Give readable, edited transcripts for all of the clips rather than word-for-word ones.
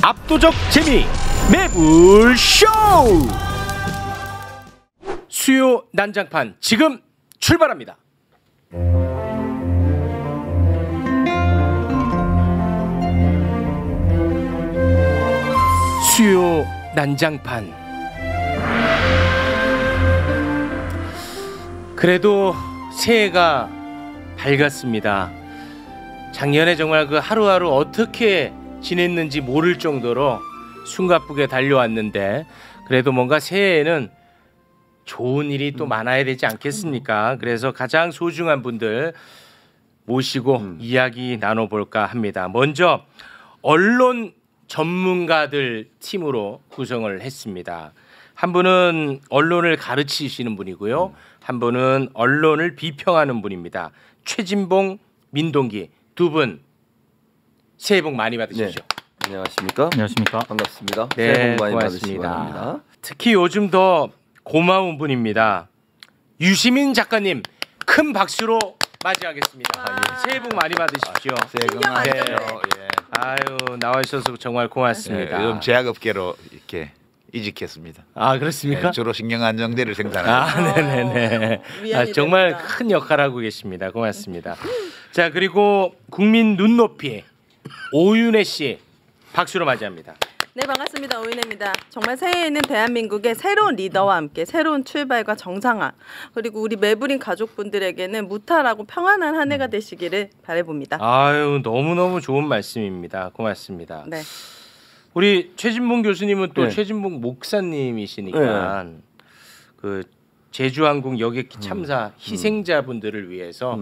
압도적 재미 매불쇼. 수요 난장판 지금 출발합니다. 수요 난장판. 그래도 새해가 밝았습니다. 작년에 정말 그 하루하루 어떻게 지냈는지 모를 정도로 숨가쁘게 달려왔는데 그래도 뭔가 새해에는 좋은 일이 또 많아야 되지 않겠습니까? 그래서 가장 소중한 분들 모시고 이야기 나눠볼까 합니다. 먼저 언론 전문가들 팀으로 구성을 했습니다. 한 분은 언론을 가르치시는 분이고요. 한 분은 언론을 비평하는 분입니다. 최진봉, 민동기 두 분 새해 복 많이 받으십시오. 네. 안녕하십니까? 안녕하십니까? 반갑습니다. 네, 새해 복 많이 고맙습니다. 받으시기 바랍니다. 특히 요즘 더 고마운 분입니다. 유시민 작가님 큰 박수로 맞이하겠습니다. 새해 복 많이 받으십시오. 새해 건강하세요. 네. 예. 아유 나와주셔서 정말 고맙습니다. 네, 요즘 제약업계로 이렇게 이직했습니다. 아 그렇습니까? 네, 주로 신경안정제를 생산하고. 아 네네네. 아, 정말 큰 역할 하고 계십니다. 고맙습니다. 자 그리고 국민 눈높이 오윤혜 씨 박수로 맞이합니다. 네 반갑습니다. 오윤혜입니다. 정말 새해에는 대한민국의 새로운 리더와 함께 새로운 출발과 정상화 그리고 우리 매부린 가족분들에게는 무탈하고 평안한 한 해가 되시기를 바라봅니다. 아유 너무너무 좋은 말씀입니다. 고맙습니다. 네. 우리 최진봉 교수님은 또 네. 최진봉 목사님이시니까 그 제주항공 여객기 참사 희생자분들을 위해서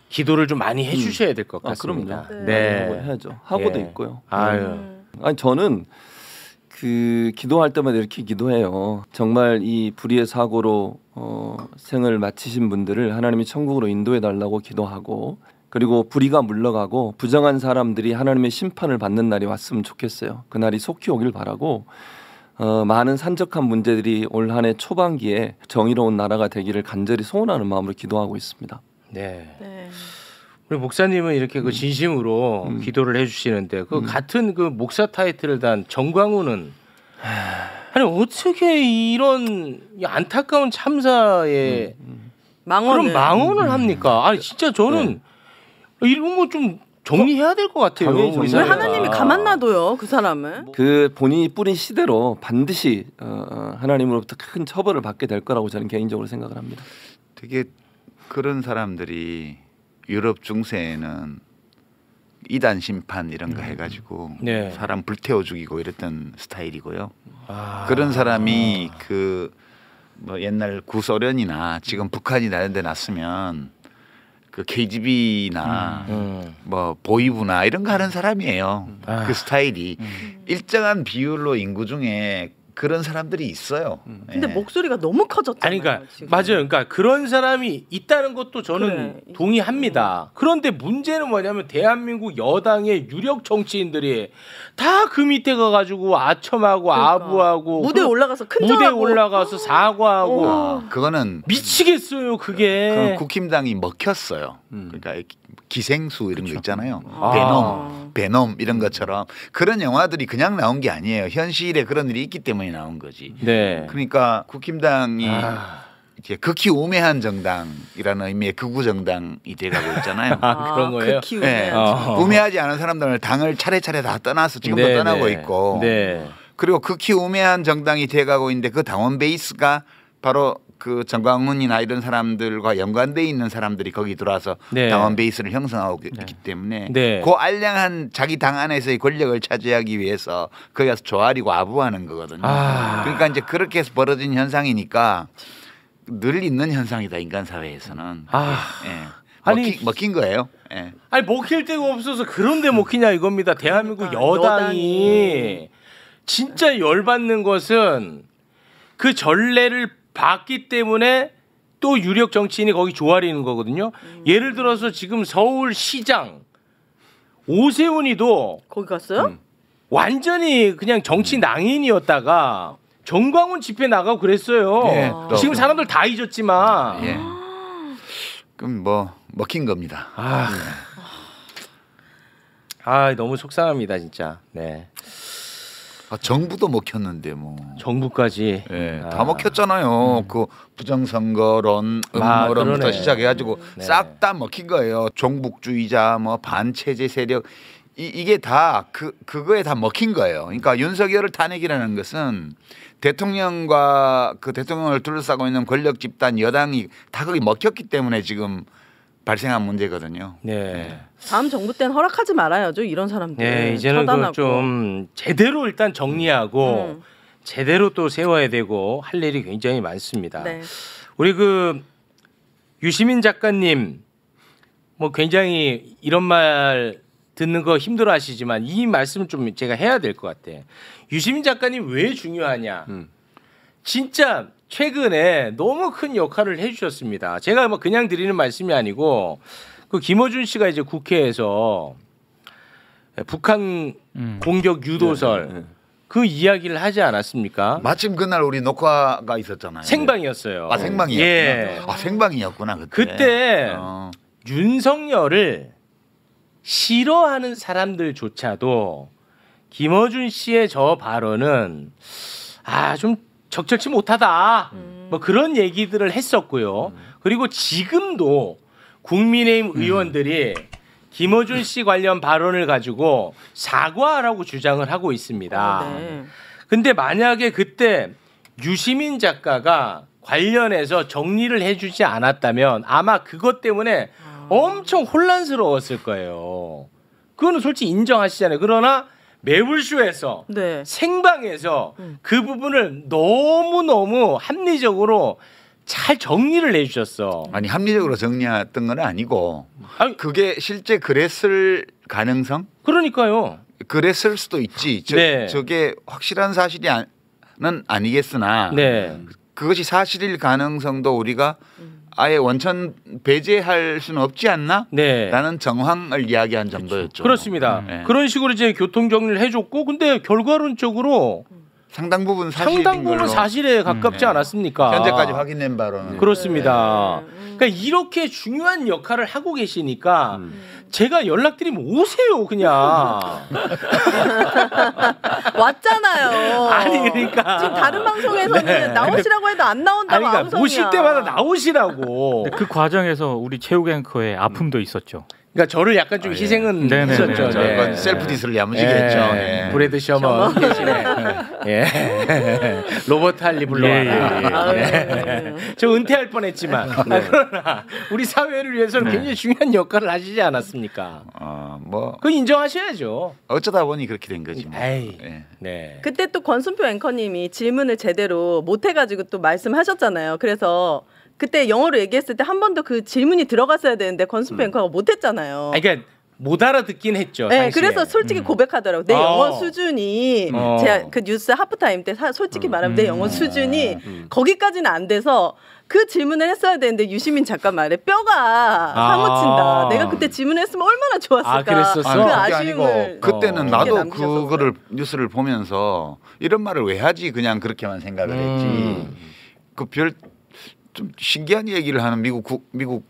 기도를 좀 많이 해주셔야 될 것 같습니다. 그럼요. 네. 해야죠. 하고도 예. 있고요. 아유. 아니 저는 그 기도할 때마다 이렇게 기도해요. 정말 이 불의의 사고로 생을 마치신 분들을 하나님이 천국으로 인도해 달라고 기도하고 그리고 불의가 물러가고 부정한 사람들이 하나님의 심판을 받는 날이 왔으면 좋겠어요. 그날이 속히 오길 바라고 많은 산적한 문제들이 올 한 해 초반기에 정의로운 나라가 되기를 간절히 소원하는 마음으로 기도하고 있습니다. 네. 네. 우리 목사님은 이렇게 그 진심으로 기도를 해주시는데 그 같은 그 목사 타이틀을 단 정광훈은 아니 어떻게 이런 안타까운 참사에 그런 망언을 합니까? 아니 진짜 저는 이런 거 좀 정리해야 될 것 같아요. 당연히 우리 왜 사회가. 하나님이 가만 놔둬요 그 사람은? 그 본인이 뿌린 시대로 반드시 하나님으로부터 큰 처벌을 받게 될 거라고 저는 개인적으로 생각을 합니다. 되게 그런 사람들이 유럽 중세에는 이단 심판 이런 거 해가지고 네. 사람 불태워 죽이고 이랬던 스타일이고요. 그런 사람이 그 뭐 옛날 구소련이나 지금 북한이 나는데 났으면 그 KGB나 뭐 보이부나 이런 거 하는 사람이에요. 그 스타일이 일정한 비율로 인구 중에 그런 사람들이 있어요. 근데 예. 목소리가 너무 커졌잖아요. 아니 그러니까 지금. 맞아요. 그러니까 그런 사람이 있다는 것도 저는 그래. 동의합니다. 그런데 문제는 뭐냐면 대한민국 여당의 유력 정치인들이 다 그 밑에 가가지고 아첨하고 그러니까. 아부하고 무대에 올라가서 큰절하고 무대에 올라가서 사과하고 아, 그거는 미치겠어요 그게. 그건 국힘당이 먹혔어요. 그러니까 기생수 이런 거 있잖아요. 아. 베놈 이런 것처럼 그런 영화들이 그냥 나온 게 아니에요. 현실에 그런 일이 있기 때문에 나온 거지. 네. 그러니까 국힘당이 이제 극히 우매한 정당이라는 의미의 극우 정당이 돼가고 있잖아요. 아, 그런 거예요? 그 네. 키우네. 우매하지 않은 사람들은 당을 차례차례 다 떠나서 지금도 네, 떠나고 네. 있고 네. 그리고 극히 우매한 정당이 돼가고 있는데 그 당원 베이스가 바로 그 정광훈이나 이런 사람들과 연관돼 있는 사람들이 거기 들어와서 네. 당원 베이스를 형성하고 있기 때문에 네. 그 알량한 자기 당 안에서의 권력을 차지하기 위해서 거기 가서 조아리고 아부하는 거거든요. 그러니까 이제 그렇게 해서 벌어진 현상이니까 늘 있는 현상이다 인간 사회에서는. 예. 아니, 먹힌 거예요. 예. 아니 먹힐 데가 없어서 그런데 먹히냐 이겁니다. 대한민국 여당이 진짜 열받는 것은 그 전례를 봤기 때문에 또 유력 정치인이 거기 조아리는 거거든요. 예를 들어서 지금 서울시장 오세훈이도 거기 갔어요? 완전히 그냥 정치 낭인이었다가 정광훈 집회 나가고 그랬어요. 예, 지금 사람들 다 잊었지만. 예. 그럼 뭐 먹힌 겁니다. 아 너무 속상합니다 진짜. 네. 정부도 먹혔는데 뭐. 정부까지. 예, 다 먹혔잖아요. 그 부정선거론, 음모론부터 그러네. 시작해가지고 네. 싹 다 먹힌 거예요. 종북주의자, 뭐 반체제 세력 이게 다 그거에 다 먹힌 거예요. 그러니까 윤석열을 탄핵이라는 것은 대통령과 그 대통령을 둘러싸고 있는 권력 집단 여당이 다 거기 먹혔기 때문에 지금 발생한 문제거든요. 네. 다음 정부 때는 허락하지 말아야죠. 이런 사람들. 네, 이제는 처단하고. 좀 제대로 일단 정리하고 제대로 또 세워야 되고 할 일이 굉장히 많습니다. 네. 우리 그 유시민 작가님 뭐 굉장히 이런 말 듣는 거 힘들어하시지만 이 말씀을 좀 제가 해야 될 것 같아. 유시민 작가님 왜 중요하냐? 진짜 최근에 너무 큰 역할을 해주셨습니다. 제가 뭐 그냥 드리는 말씀이 아니고 그 김어준 씨가 이제 국회에서 북한 공격 유도설 그 이야기를 하지 않았습니까? 마침 그날 우리 녹화가 있었잖아요. 생방이었어요. 아 생방이었구나. 예. 아 생방이었구나 그때. 그때 윤석열을 싫어하는 사람들조차도 김어준 씨의 저 발언은 좀 적절치 못하다. 뭐 그런 얘기들을 했었고요. 그리고 지금도 국민의힘 의원들이 김어준 씨 관련 발언을 가지고 사과하라고 주장을 하고 있습니다. 네. 근데 만약에 그때 유시민 작가가 관련해서 정리를 해주지 않았다면 아마 그것 때문에 엄청 혼란스러웠을 거예요. 그거는 솔직히 인정하시잖아요. 그러나 매불쇼에서 네. 생방에서 그 부분을 너무너무 합리적으로 잘 정리를 해주셨어. 아니 합리적으로 정리했던 건 아니고 아니, 그게 실제 그랬을 가능성? 그러니까요. 그랬을 수도 있지. 네. 저게 확실한 사실이 는 아니겠으나 네. 그것이 사실일 가능성도 우리가 아예 원천 배제할 수는 없지 않나? 네. 라는 정황을 이야기한 정도였죠. 그렇습니다. 네. 그런 식으로 이제 교통 정리를 해줬고, 근데 결과론적으로 상당 부분 사실인 상당 부분 걸로 사실에 가깝지 네. 않았습니까? 현재까지 확인된 바로는 그렇습니다. 그러니까 이렇게 중요한 역할을 하고 계시니까 제가 연락드리면 오세요 그냥. 왔잖아요. 아니 그러니까 지금 다른 방송에서는 네. 나오시라고 해도 안 나온다고 그러니까 아무성이야. 모실 때마다 나오시라고. 근데 그 과정에서 우리 체육 앵커의 아픔도 있었죠. 그러니까 저를 약간 좀 희생은 네네네. 했었죠. 저건 셀프 디스를 야무지게 했죠. 예. 브래드 셔먼 대신에 예. 로버트 할리 불러와라. 예. 저 은퇴할 뻔했지만 그러나 우리 사회를 위해서는 굉장히 중요한 역할을 하시지 않았습니까? 뭐 그거 인정하셔야죠. 어쩌다 보니 그렇게 된 거지. 뭐. 에이. 예. 네. 그때 또 권순표 앵커님이 질문을 제대로 못 해가지고 또 말씀하셨잖아요. 그래서 그때 영어로 얘기했을 때 한 번도 그 질문이 들어갔어야 되는데 권순표 앵커가 못했잖아요. 그러니까 못 알아듣긴 했죠. 네, 당시에. 그래서 솔직히 고백하더라고. 내 영어 수준이 제가 그 뉴스 하프타임 때 솔직히 말하면 내 영어 수준이 거기까지는 안 돼서 그 질문을 했어야 되는데 유시민 작가 말에 뼈가 사무친다. 내가 그때 질문했으면 얼마나 좋았을까. 그랬었어? 그 그게 아쉬움을 아니고 그때는 깊게 나도 남기셨었어요. 그거를 뉴스를 보면서 이런 말을 왜 하지 그냥 그렇게만 생각을 했지. 그 별 좀 신기한 얘기를 하는 미국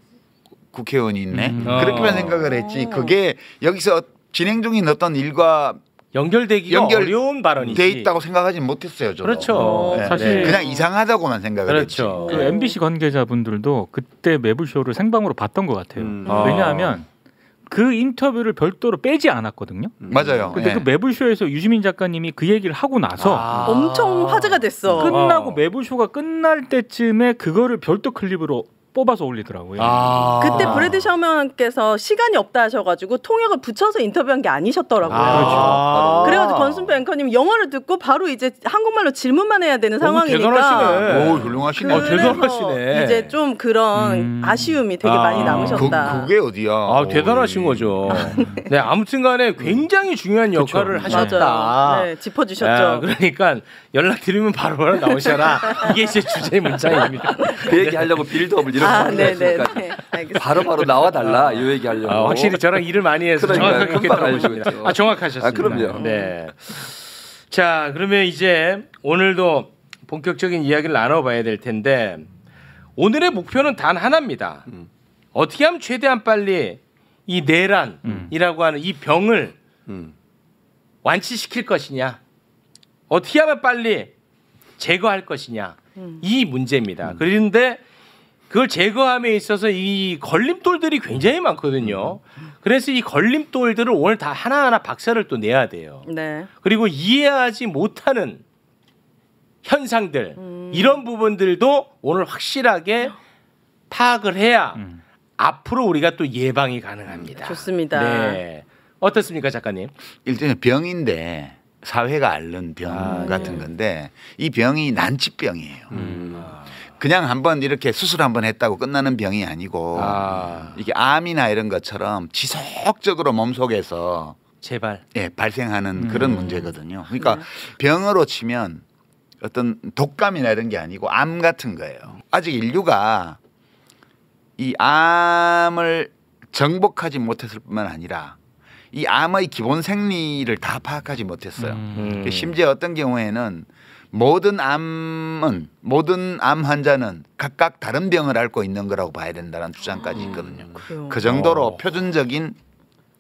국회의원이 있네. 그렇게만 생각을 했지. 그게 여기서 진행 중인 어떤 일과 연결되기가 어려운 발언이지. 돼 있다고 생각하지 못했어요. 저도. 그렇죠. 네. 사실 그냥 이상하다고만 생각을 그렇죠. 그 MBC 관계자분들도 그때 매불쇼를 생방으로 봤던 것 같아요. 왜냐하면 그 인터뷰를 별도로 빼지 않았거든요. 했지. 맞아요. 근데 예. 그 매불쇼에서 유시민 작가님이 그 얘기를 하고 나서 엄청 화제가 됐어. 끝나고 매불쇼가 끝날 때쯤에 그거를 별도 클립으로 뽑아서 올리더라고요. 그때 브래드 셔먼께서 시간이 없다 하셔가지고 통역을 붙여서 인터뷰한 게 아니셨더라고요. 그렇죠. 그래가지고 권순표 앵커님 영어를 듣고 바로 이제 한국말로 질문만 해야 되는 상황이니까. 대단하시네. 오 훌륭하시네. 대단하시네. 이제 좀 그런 아쉬움이 되게 많이 남으셨다. 그게 어디야? 대단하신 거죠. 네, 아무튼간에 굉장히 중요한 역할을 하셨다. 맞아요. 네, 짚어주셨죠. 그러니까 연락 드리면 바로 나오셔라. 이게 제 주제 문자입니다. 그 얘기 하려고 빌드업을 이렇게 네네. 하니까 알겠습니다. 바로 나와 달라 이 얘기 하려고. 확실히 저랑 일을 많이 해서 그러니까요. 정확하게 그렇게 금방 들어보십니다. 알죠. 정확하셨습니다. 그럼요. 네. 자, 그러면 이제 오늘도 본격적인 이야기를 나눠봐야 될 텐데 오늘의 목표는 단 하나입니다. 어떻게 하면 최대한 빨리 이 내란이라고 하는 이 병을 완치시킬 것이냐, 어떻게 하면 빨리 제거할 것이냐, 이 문제입니다. 그런데 그걸 제거함에 있어서 이 걸림돌들이 굉장히 많거든요. 그래서 이 걸림돌들을 오늘 다 하나하나 박살을 또 내야 돼요. 네. 그리고 이해하지 못하는 현상들, 이런 부분들도 오늘 확실하게 파악을 해야 앞으로 우리가 또 예방이 가능합니다. 좋습니다. 네. 어떻습니까, 작가님? 일종의 병인데 사회가 앓는 병 같은 건데 이 병이 난치병이에요. 그냥 한번 이렇게 수술 한번 했다고 끝나는 병이 아니고 이게 암이나 이런 것처럼 지속적으로 몸속에서 제발 발생하는 그런 문제거든요. 그러니까 병으로 치면 어떤 독감이나 이런 게 아니고 암 같은 거예요. 아직 인류가 이 암을 정복하지 못했을 뿐만 아니라 이 암의 기본 생리를 다 파악하지 못했어요. 심지어 어떤 경우에는 모든 암 환자는 각각 다른 병을 앓고 있는 거라고 봐야 된다는 주장까지 있거든요. 그 정도로 표준적인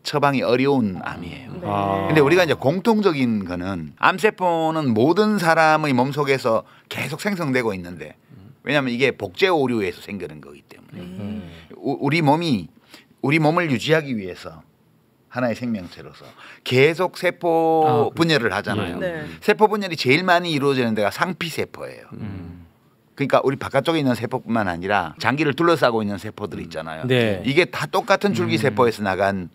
처방이 어려운 암이에요. 그런데 우리가 이제 공통적인 거는 암세포는 모든 사람의 몸속에서 계속 생성되고 있는데, 왜냐하면 이게 복제 오류에서 생기는 거기 때문에 우리 몸을 유지하기 위해서 하나의 생명체로서 계속 세포 분열을 하잖아요. 네. 세포 분열이 제일 많이 이루어지는 데가 상피세포예요. 그러니까 우리 바깥쪽에 있는 세포뿐만 아니라 장기를 둘러싸고 있는 세포들 있잖아요. 네. 이게 다 똑같은 줄기세포에서 나간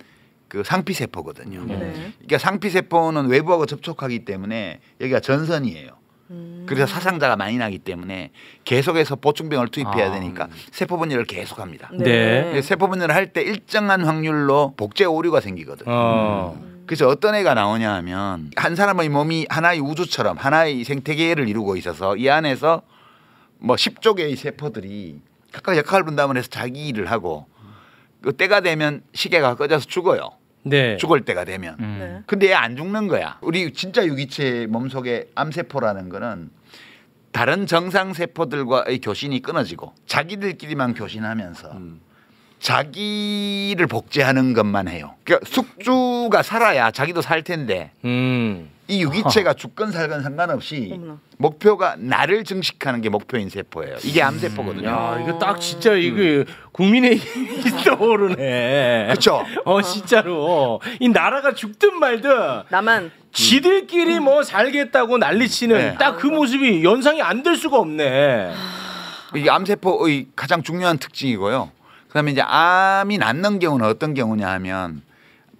그 상피세포거든요. 그러니까 상피세포는 외부하고 접촉하기 때문에 여기가 전선이에요. 그래서 사상자가 많이 나기 때문에 계속해서 보충병을 투입해야 되니까 세포 분열을 계속합니다. 네. 세포 분열을 할 때 일정한 확률로 복제 오류가 생기거든요. 그래서 어떤 애가 나오냐 하면 한 사람의 몸이 하나의 우주처럼 하나의 생태계를 이루고 있어서 이 안에서 뭐 10조 개의 세포들이 각각 역할을 분담을 해서 자기 일을 하고 그 때가 되면 시계가 꺼져서 죽어요. 네. 죽을 때가 되면. 근데 얘 안 죽는 거야. 우리 진짜 유기체 몸속에 암세포라는 거는 다른 정상 세포들과의 교신이 끊어지고 자기들끼리만 교신하면서 자기를 복제하는 것만 해요. 그러니까 숙주가 살아야 자기도 살 텐데 이 유기체가 죽건 살건 상관없이 목표가 나를 증식하는 게 목표인 세포예요. 이게 암세포거든요. 야, 이거 딱 진짜 이거 국민의힘이 떠오르네. 그렇죠. 진짜로 이 나라가 죽든 말든 나만 지들끼리 뭐 살겠다고 난리치는 딱 그 모습이 연상이 안 될 수가 없네. 이게 암세포의 가장 중요한 특징이고요. 그다음에 이제 암이 낫는 경우는 어떤 경우냐 하면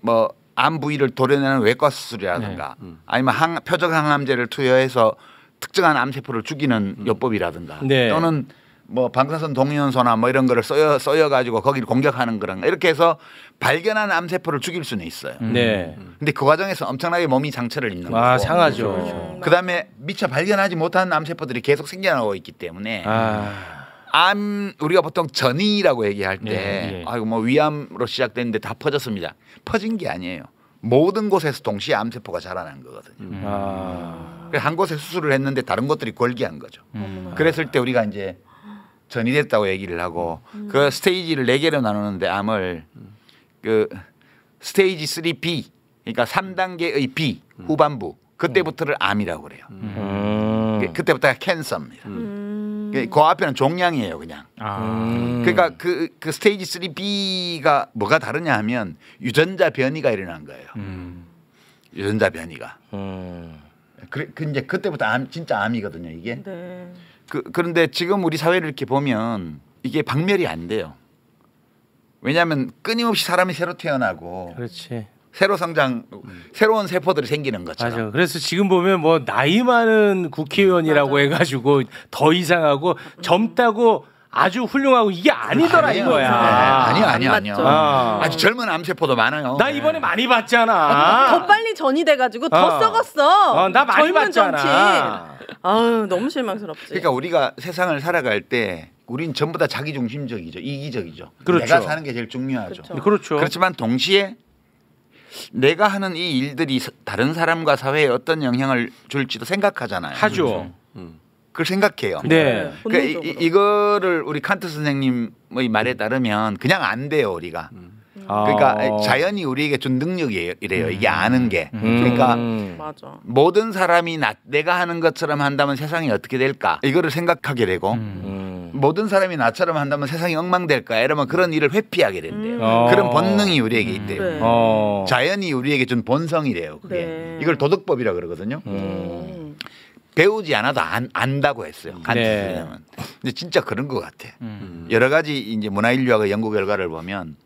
뭐 암 부위를 도려내는 외과 수술이라든가 아니면 표적 항암제를 투여해서 특정한 암세포를 죽이는 요법이라든가 또는 뭐 방사선 동위원소나 뭐 이런 거를 써여 가지고 거기를 공격하는 거랑 이렇게 해서 발견한 암세포를 죽일 수는 있어요. 근데 그 과정에서 엄청나게 몸이 상처를 입는 거고. 상하죠. 그다음에 미처 발견하지 못한 암세포들이 계속 생겨나고 있기 때문에 암 우리가 보통 전이라고 얘기할 때 아이고 뭐 위암으로 시작됐는데 다 퍼졌습니다. 퍼진 게 아니에요. 모든 곳에서 동시에 암세포가 자라난 거거든요. 그래서 한 곳에 수술을 했는데 다른 것들이 골기한 거죠. 그랬을 때 우리가 이제 전이 됐다고 얘기를 하고 그 스테이지를 4개로 나누는데 암을 그 스테이지 3B 그러니까 3단계의 B 후반부 그때부터를 암이라고 그래요. 그때부터가 캔서입니다. 그 앞에는 종양이에요, 그냥. 그러니까 그 스테이지 3B가 뭐가 다르냐 하면 유전자 변이가 일어난 거예요. 유전자 변이가. 이제 그때부터 진짜 암이거든요, 이게. 네. 그런데 지금 우리 사회를 이렇게 보면 이게 박멸이 안 돼요. 왜냐하면 끊임없이 사람이 새로 태어나고. 그렇지. 새로 성장, 새로운 세포들이 생기는 것처럼. 맞아. 그래서 지금 보면 뭐 나이 많은 국회의원이라고 해가지고 더 이상하고 젊다고 아주 훌륭하고 이게 아니더라 이거야. 아니요. 아주 젊은 암세포도 많아요. 나 이번에 많이 봤잖아. 더 빨리 전이 돼가지고 더 썩었어. 나 많이 봤잖아. 아유 너무 실망스럽지. 그러니까 우리가 세상을 살아갈 때 우린 전부 다 자기중심적이죠. 이기적이죠. 그렇죠. 내가 사는 게 제일 중요하죠. 그렇죠. 그렇지만 동시에 내가 하는 이 일들이 다른 사람과 사회에 어떤 영향을 줄지도 생각하잖아요. 하죠. 그걸 생각해요. 네. 그러니까 이거를 우리 칸트 선생님의 말에 따르면 그냥 안 돼요, 우리가. 그러니까 자연이 우리에게 준 능력이에요. 이래요. 이게 아는 게. 그러니까 맞아. 모든 사람이 내가 하는 것처럼 한다면 세상이 어떻게 될까? 이거를 생각하게 되고 모든 사람이 나처럼 한다면 세상이 엉망될까? 이러면 그런 일을 회피하게 된대요. 그런 본능이 우리에게 있대요. 그래. 자연이 우리에게 준 본성이래요. 그게. 그래. 이걸 도덕법이라고 그러거든요. 배우지 않아도 안다고 했어요. 네. 근데 진짜 그런 것 같아. 여러 가지 이제 문화인류학의 연구 결과를 보면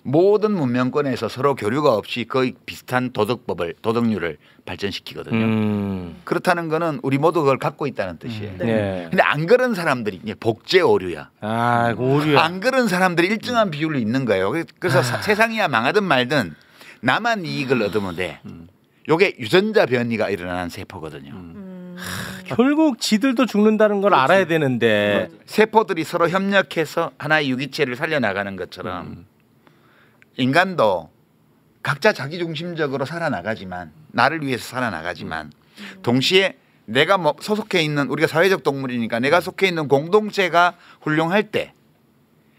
모든 문명권에서 서로 교류가 없이 거의 비슷한 도덕률을 발전시키거든요. 그렇다는 거는 우리 모두 그걸 갖고 있다는 뜻이에요. 네. 근데 안 그런 사람들이 이제 복제 오류야. 아, 오류야. 안 그런 사람들이 일정한 비율로 있는 거예요. 그래서 세상이야 망하든 말든 나만 이익을 얻으면 돼. 요게 유전자 변이가 일어나는 세포거든요. 결국 지들도 죽는다는 걸 알아야 되는데 세포들이 서로 협력해서 하나의 유기체를 살려나가는 것처럼 인간도 각자 자기중심적으로 살아나가지만 나를 위해서 살아나가지만 동시에 내가 소속해 있는 우리가 사회적 동물이니까 내가 속해 있는 공동체가 훌륭할 때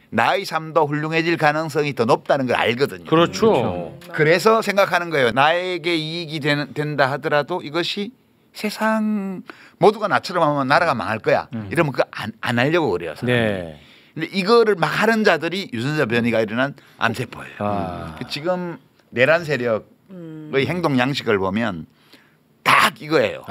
나의 삶도 훌륭해질 가능성이 더 높다는 걸 알거든요. 그렇죠. 그래서 생각하는 거예요. 나에게 이익이 된다 하더라도 이것이 세상 모두가 나처럼 하면 나라가 망할 거야. 이러면 그거 안 하려고 그래요. 네. 근데 이거를 막 하는 자들이 유전자 변이가 일어난 암세포예요. 지금 내란 세력의 행동 양식을 보면 딱 이거예요.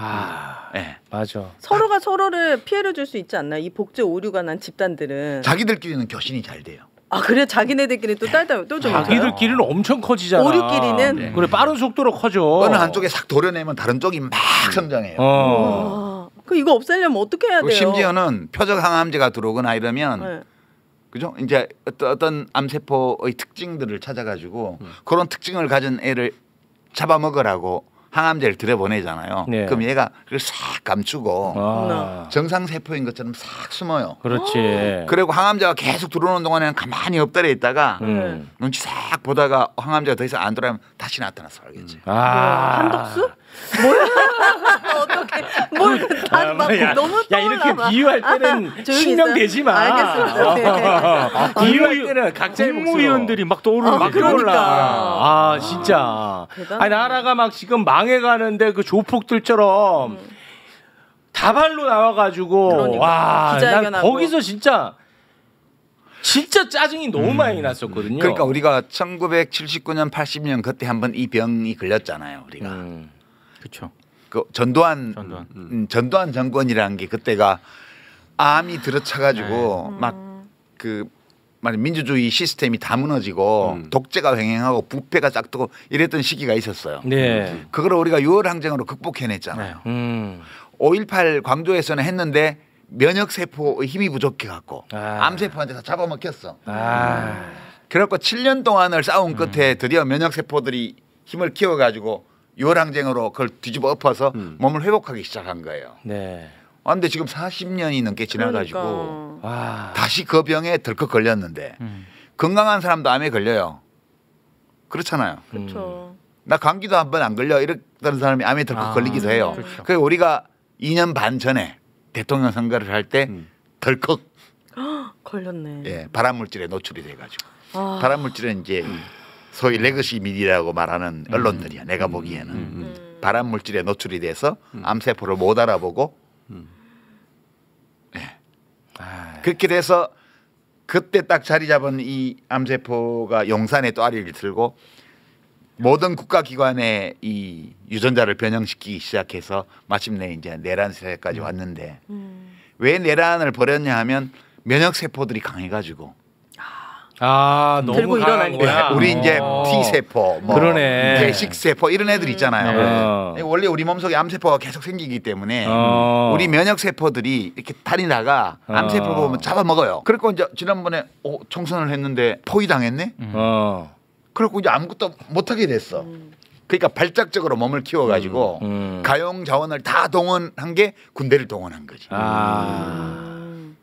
네. 맞아. 서로가 서로를 피해를 줄 수 있지 않나? 이 복제 오류가 난 집단들은. 자기들끼리는 교신이 잘 돼요. 아 그래 자기네들끼리 또 딸딸 또좀 자기들끼리는 엄청 커지잖아. 오류끼리는 네. 그래 빠른 속도로 커져. 어느 한쪽에 싹 도려내면 다른 쪽이 막 성장해요. 그 이거 없애려면 어떻게 해야 돼요? 심지어는 표적 항암제가 들어오거나 이러면 네. 그죠? 이제 어떤 암세포의 특징들을 찾아가지고 그런 특징을 가진 애를 잡아먹으라고 항암제를 들여보내잖아요. 네. 그럼 얘가 그걸 싹 감추고 정상 세포인 것처럼 싹 숨어요. 그렇지. 그리고 항암제가 계속 들어오는 동안에는 가만히 엎드려 있다가 눈치 싹 보다가 항암제가 더 이상 안 들어오면 다시 나타나서 알겠지. 한덕수? 뭐야? 어떻게? 막 너무 야 이렇게 비유할 때는 신명되지 마. 알겠습니다. 비유할 때는 각자의 국무위원들이 막 떠오르는 막 그러니까. 아 진짜. 대단하네. 아니 나라가 막 지금 망해가는데 그 조폭들처럼 다발로 나와가지고 그러니까. 와, 난 기자회견하고. 거기서 진짜 짜증이 너무 많이 났었거든요. 그러니까 우리가 1979년 80년 그때 한번 이 병이 걸렸잖아요. 우리가 그렇죠. 그 전두환 정권이라는 게 그때가 암이 들어차가지고 막 그 민주주의 시스템이 다 무너지고 독재가 횡행하고 부패가 짝뜨고 이랬던 시기가 있었어요. 네. 그걸 우리가 6월 항쟁으로 극복해냈잖아요. 5.18 광주에서는 했는데 면역 세포의 힘이 부족해 갖고 암세포한테 다 잡아먹혔어. 그래갖고 7년 동안을 싸운 끝에 드디어 면역 세포들이 힘을 키워가지고 6월 항쟁으로 그걸 뒤집어 엎어서 몸을 회복하기 시작한 거예요. 네. 근데 지금 40년이 넘게 지나가지고 그러니까. 다시 그 병에 덜컥 걸렸는데 건강한 사람도 암에 걸려요. 그렇잖아요. 그렇죠. 나 감기도 한 번 안 걸려 이랬던 사람이 암에 덜컥 걸리기도 해요. 그렇죠. 그래서 우리가 2년 반 전에 대통령 선거를 할 때 덜컥 걸렸네. 발암 물질에 노출이 돼가지고 발암 물질은 이제 소위 레거시 미디어라고 말하는 언론들이야. 내가 보기에는 발암 물질에 노출이 돼서 암세포를 못 알아보고 그렇게 돼서 그때 딱 자리 잡은 이 암세포가 용산에 또 아리를 들고 모든 국가기관에 이 유전자를 변형시키기 시작해서 마침내 이제 내란 세대까지 왔는데 왜 내란을 벌였냐 하면 면역 세포들이 강해가지고 너무 들고 강한 일어나니까. 거야. 우리 이제 T 세포, 뭐 그러네. 대식 세포 이런 애들 있잖아요. 원래 우리 몸속에 암 세포가 계속 생기기 때문에 우리 면역 세포들이 이렇게 다니다가 암 세포 보면 잡아먹어요. 그리고 이제 지난번에 총선을 했는데 포위당했네. 그리고 이제 아무것도 못하게 됐어. 그러니까 발작적으로 몸을 키워가지고 가용 자원을 다 동원한 게 군대를 동원한 거지.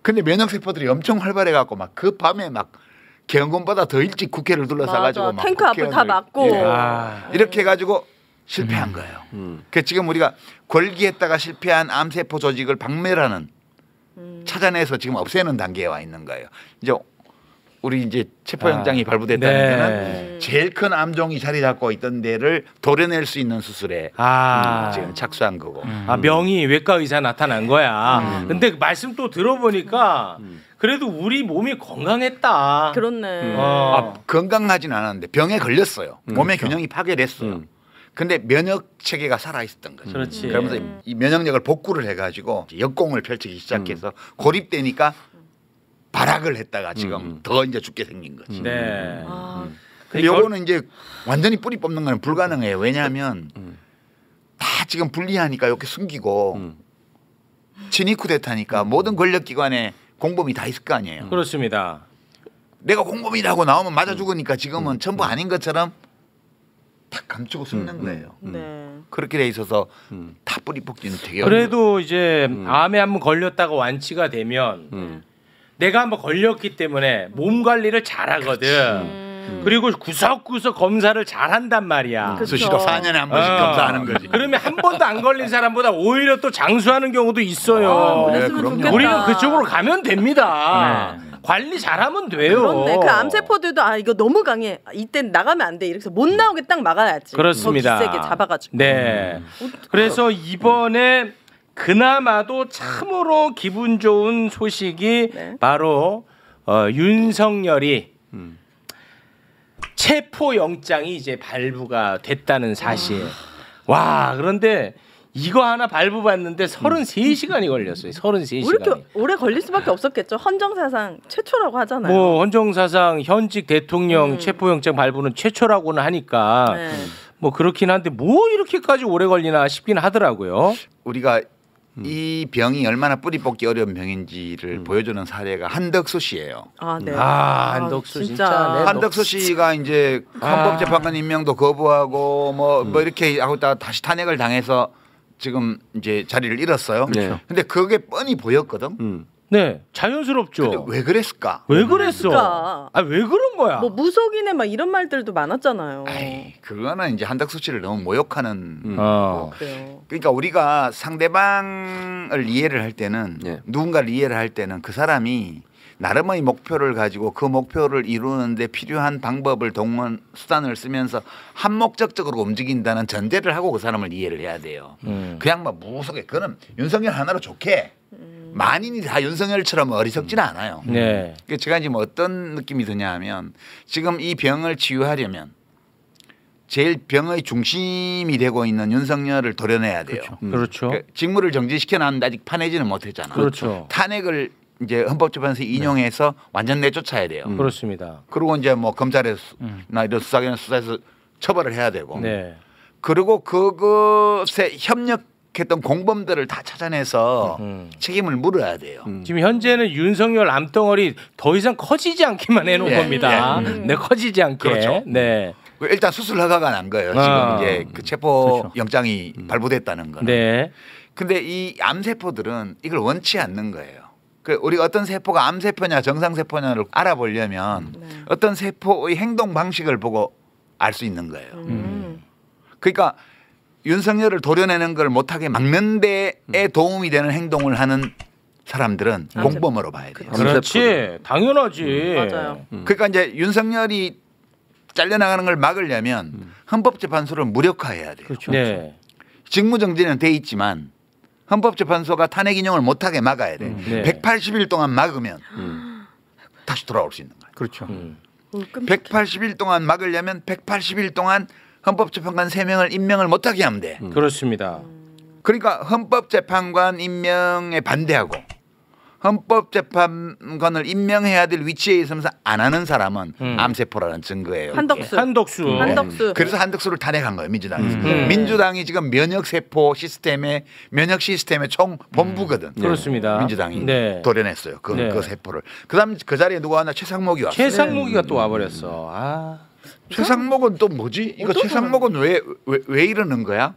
근데 면역 세포들이 엄청 활발해갖고 막 그 밤에 막 개헌군보다 더 일찍 국회를 둘러싸가지고 막 탱크 앞을 다 막고 이렇게 해가지고 실패한 거예요. 그래서 지금 우리가 걸기했다가 실패한 암세포 조직을 박멸하는 찾아내서 지금 없애는 단계에 와 있는 거예요. 이제 우리 이제 체포영장이 발부됐다는 네. 데는 제일 큰 암종이 자리 잡고 있던 데를 도려낼 수 있는 수술에 지금 착수한 거고. 명의 외과 의사 나타난 거야. 근데 말씀 또 들어보니까 그래도 우리 몸이 건강했다. 그렇네. 건강하진 않았는데 병에 걸렸어요. 몸의 균형이 파괴됐어요. 근데 면역 체계가 살아 있었던 거죠. 그렇지. 그러면서 이 면역력을 복구를 해가지고 역공을 펼치기 시작해서 고립되니까 발악을 했다가 지금 더 이제 죽게 생긴 거지. 네. 근데 요거는 이제 완전히 뿌리 뽑는 건 불가능해요. 왜냐하면 다 지금 분리하니까 이렇게 숨기고 친위 쿠데타니까 모든 권력기관에 공범이 다 있을 거 아니에요. 그렇습니다. 내가 공범이라고 나오면 맞아 죽으니까 지금은 전부 아닌 것처럼 다 감추고 숨는 거예요. 네. 그렇게 돼 있어서 다 뿌리 뽑기는 되게 그래도 이제 암에 한번 걸렸다가 완치가 되면 내가 한번 걸렸기 때문에 몸 관리를 잘하거든. 그리고 구석구석 검사를 잘한단 말이야. 그쵸. 수시로 4년에 한 번씩 검사하는 거지. 그러면 한 번도 안 걸린 사람보다 오히려 또 장수하는 경우도 있어요. 그랬으면 그럼요. 좋겠다. 우리는 그쪽으로 가면 됩니다. 관리 잘하면 돼요. 그렇네. 그 암세포들도 이거 너무 강해. 이때 나가면 안 돼. 이렇게 못 나오게 딱 막아야지. 그렇습니다. 더 기세게 잡아가지고. 네. 그래서 이번에 그나마도 참으로 기분 좋은 소식이 네. 바로 윤석열이 체포 영장이 이제 발부가 됐다는 사실. 와, 그런데 이거 하나 발부받는데 33시간이 걸렸어요. 33시간이. 왜 이렇게 오래 걸릴 수밖에 없었겠죠. 헌정사상 최초라고 하잖아요. 뭐 헌정사상 현직 대통령 체포영장 발부는 최초라고는 하니까 네. 뭐 그렇긴 한데 뭐 이렇게까지 오래 걸리나 싶긴 하더라고요. 우리가 이 병이 얼마나 뿌리 뽑기 어려운 병인지를 보여주는 사례가 한덕수 씨예요. 네. 한덕수 진짜. 네, 한덕수 씨가 이제 헌법재판관 임명도 거부하고 뭐 이렇게 하고 있다가 다시 탄핵을 당해서 지금 이제 자리를 잃었어요. 그렇죠. 근데 그게 뻔히 보였거든. 네, 자연스럽죠. 근데 왜 그랬을까? 왜 그랬어? 그러니까. 왜 그런 거야? 뭐 무속이네 막 이런 말들도 많았잖아요. 아이, 그거는 이제 한덕수 씨를 너무 모욕하는. 그래요. 그러니까 우리가 상대방을 이해를 할 때는 누군가를 이해를 할 때는 그 사람이 나름의 목표를 가지고 그 목표를 이루는데 필요한 방법을 동원 수단을 쓰면서 한목적적으로 움직인다는 전제를 하고 그 사람을 이해를 해야 돼요. 그냥 뭐 무속에 그는 윤석열 하나로 좋게 만인이 다 윤석열처럼 어리석지는 않아요. 네. 그러니까 제가 이제 뭐 어떤 느낌이 드냐 하면 지금 이 병을 치유하려면 제일 병의 중심이 되고 있는 윤석열을 도려내야 돼요. 그렇죠. 그러니까 직무를 정지시켜 놨는데 아직 파내지는 못했잖아. 그렇죠. 탄핵을 이제 헌법재판소에 인용해서 완전 내쫓아야 돼요. 그렇습니다. 그리고 이제 뭐 검찰에나 이런 수사기관 수사에서 처벌을 해야 되고. 네. 그리고 그것에 협력했던 공범들을 다 찾아내서 책임을 물어야 돼요. 지금 현재는 윤석열 암덩어리 더 이상 커지지 않기만 해놓은 예, 겁니다. 네, 커지지 않게. 그렇죠. 네. 일단 수술 허가가 난 거예요. 지금 이제 그 체포 영장이 발부됐다는 거는. 네. 근데 이 암세포들은 이걸 원치 않는 거예요. 그 우리가 어떤 세포가 암세포냐 정상세포냐를 알아보려면 어떤 세포의 행동 방식을 보고 알 수 있는 거예요. 그러니까 윤석열을 도려내는 걸 못하게 막는 데에 도움이 되는 행동을 하는 사람들은 공범으로 봐야 돼요. 그렇지. 당연하지. 맞아요. 그러니까 이제 윤석열이 잘려나가는 걸 막으려면 헌법재판소를 무력화해야 돼요. 그렇죠. 네. 직무정지는 돼 있지만 헌법재판소가 탄핵 인용을 못하게 막아야 돼. 네. 180일 동안 막으면 다시 돌아올 수 있는 거예요. 그렇죠. 180일 동안 막으려면 180일 동안 헌법재판관 3명을 임명을 못하게 하면 돼. 그렇습니다. 그러니까 헌법재판관 임명에 반대하고 헌법재판관을 임명해야 될 위치에 있으면서 안 하는 사람은 암세포라는 증거예요. 한덕수. 그래서 한덕수를 탄핵한 거예요. 민주당에서. 민주당이 지금 면역 시스템의 총 본부거든. 그렇습니다. 민주당이 네. 도려냈어요. 그 세포를. 그다음 그 자리에 누가 왔나? 최상목이 왔어요. 최상목이가 또 와버렸어. 최상목은 또 뭐지? 이거 최상목은 왜 이러는 거야?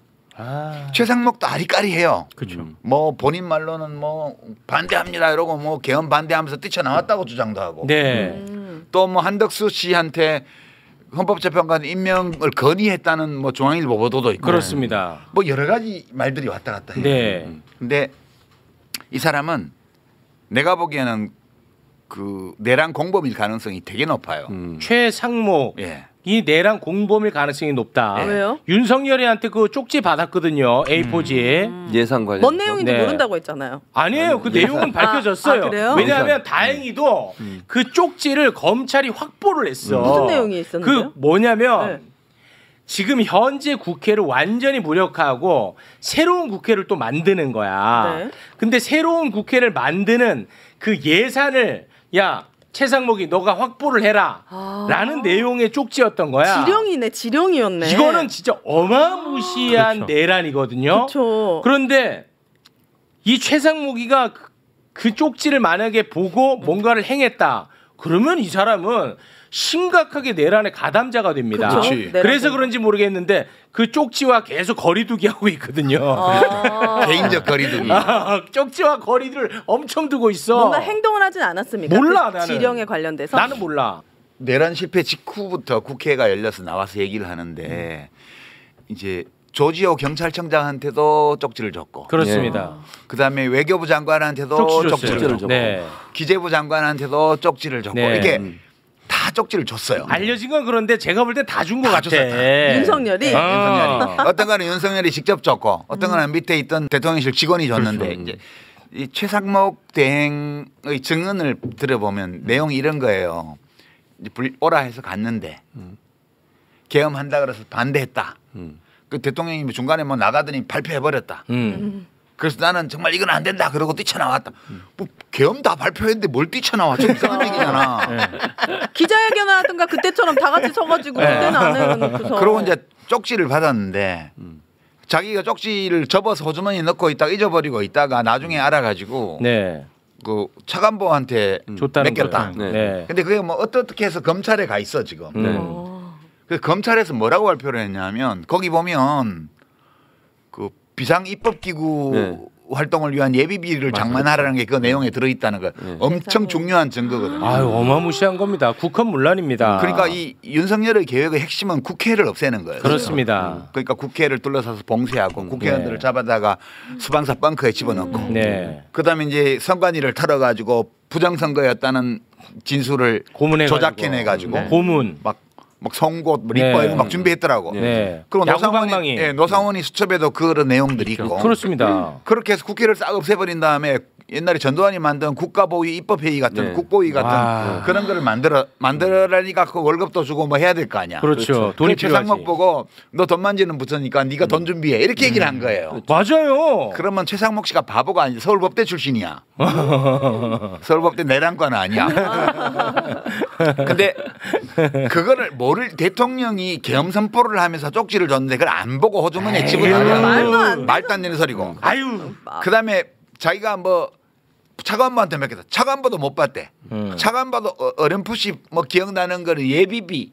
최상목도 아리까리해요. 그렇죠. 뭐 본인 말로는 뭐 반대합니다 이러고 뭐 개헌 반대하면서 뛰쳐나왔다고 주장도 하고. 네. 또 뭐 한덕수 씨한테 헌법재판관 임명을 건의했다는 뭐 중앙일보 보도도 있고. 그렇습니다. 뭐 여러 가지 말들이 왔다 갔다 해요. 네. 근데 이 사람은 내가 보기에는 그 내란 공범일 가능성이 되게 높아요. 최상목 예. 이 내란 공범일 가능성이 높다. 왜요? 윤석열이한테 그 쪽지 받았거든요. A4지에. 예산 관련. 뭔 내용인지 네. 모른다고 했잖아요. 아니에요. 그 내용은 밝혀졌어요. 아, 그래요? 왜냐하면 다행히도 그 쪽지를 검찰이 확보를 했어. 무슨 내용이 있었는데요? 그 뭐냐면 네. 지금 현재 국회를 완전히 무력화하고 새로운 국회를 또 만드는 거야. 네. 근데 새로운 국회를 만드는 그 예산을 야 최상목이 너가 확보를 해라 라는 내용의 쪽지였던 거야. 지령이었네. 이거는 진짜 어마무시한 그렇죠. 내란이거든요. 그렇죠. 그런데 이 최상목이가 그 쪽지를 만약에 보고 뭔가를 행했다. 그러면 이 사람은 심각하게 내란의 가담자가 됩니다. 그렇죠. 그렇지. 그래서 그런지 모르겠는데 그 쪽지와 계속 거리두기 하고 있거든요. 개인적 거리두기. 쪽지와 거리를 엄청 두고 있어. 뭔가 행동을 하진 않았습니까? 몰라, 그 나는. 지령에 관련돼서. 나는 몰라. 내란 실패 직후부터 국회가 열려서 나와서 얘기를 하는데 이제 조지호 경찰청장한테도 쪽지를 줬고 그렇습니다. 그다음에 외교부 장관한테도 쪽지 쪽지를 줬어요. 줬고 네. 기재부 장관한테도 쪽지를 줬고 네. 이렇게 다 쪽지를 줬어요. 알려진 건 그런데 제가 볼 때 다 준 것 다 같아. 줬어요, 윤석열이 윤석열이 어떤 거는 윤석열이 직접 줬고 어떤 거는 밑에 있던 대통령실 직원이 줬는데 이제 이 최상목 대행의 증언을 들어보면 내용이 이런 거예요. 이제 오라 해서 갔는데 계엄한다 그래서 반대했다. 그 대통령이 중간에 뭐 나가더니 발표해 버렸다. 그래서 나는 정말 이건 안 된다. 그러고 뛰쳐나왔다. 뭐 계엄 다 발표했는데 뭘 뛰쳐나와? 좀 이상한 얘기잖아. 기자회견 하든가 그때처럼 다 같이 서가지고 그때는 안 해놓고서. 그러고 이제 쪽지를 받았는데 자기가 쪽지를 접어서 호주머니에 넣고 있다가 잊어버리고 있다가 나중에 알아가지고 네. 그 차관보한테 줬다는 맡겼다. 거예요. 네. 네. 근데 그게 뭐 어떻게 해서 검찰에 가 있어 지금. 그 검찰에서 뭐라고 발표를 했냐면 거기 보면 그 비상 입법기구 네. 활동을 위한 예비비를 장만하라는 게 그 내용에 들어있다는 거 엄청 중요한 증거거든요. 아유 어마무시한 겁니다. 국헌문란입니다. 그러니까 이 윤석열의 계획의 핵심은 국회를 없애는 거예요. 그렇습니다. 그러니까 국회를 둘러싸서 봉쇄하고 국회의원들을 잡아다가 수방사 벙커에 집어넣고 네. 그다음에 이제 선관위를 털어가지고 부정선거였다는 진술을 고문해가지고. 조작해내가지고 네. 고문. 막 송곳, 뭐 리퍼 네. 이런 거 막 준비했더라고. 네. 그리고 야구방망이. 노상원이, 노상원이 수첩에도 그런 내용들이 있고. 그렇습니다. 그렇게 해서 국회를 싹 없애버린 다음에 옛날에 전두환이 만든 국가보위 입법회의 같은 네. 국보위 같은 와. 그런 거를 만들어라니까 그 월급도 주고 뭐 해야 될 거 아니야. 그렇죠. 돈이 그래서 최상목 필요하지. 보고 너 돈 만지는 붙으니까 네가 돈 준비해 이렇게 얘기를 한 거예요. 맞아요. 그러면 최상목 씨가 바보가 아니지 서울법대 출신이야. 서울법대 내란과는 아니야. 근데 그거를 모를 대통령이 계엄 선포를 하면서 쪽지를 줬는데 그걸 안 보고 호주머니에 집어넣는 말도 안 되죠. 말도 안 되는 소리고. 아유. 그다음에 자기가 뭐 차관보한테 맡겼다. 차관보도 못 봤대. 차관보도 어렴풋이 뭐 기억나는 거는 예비비.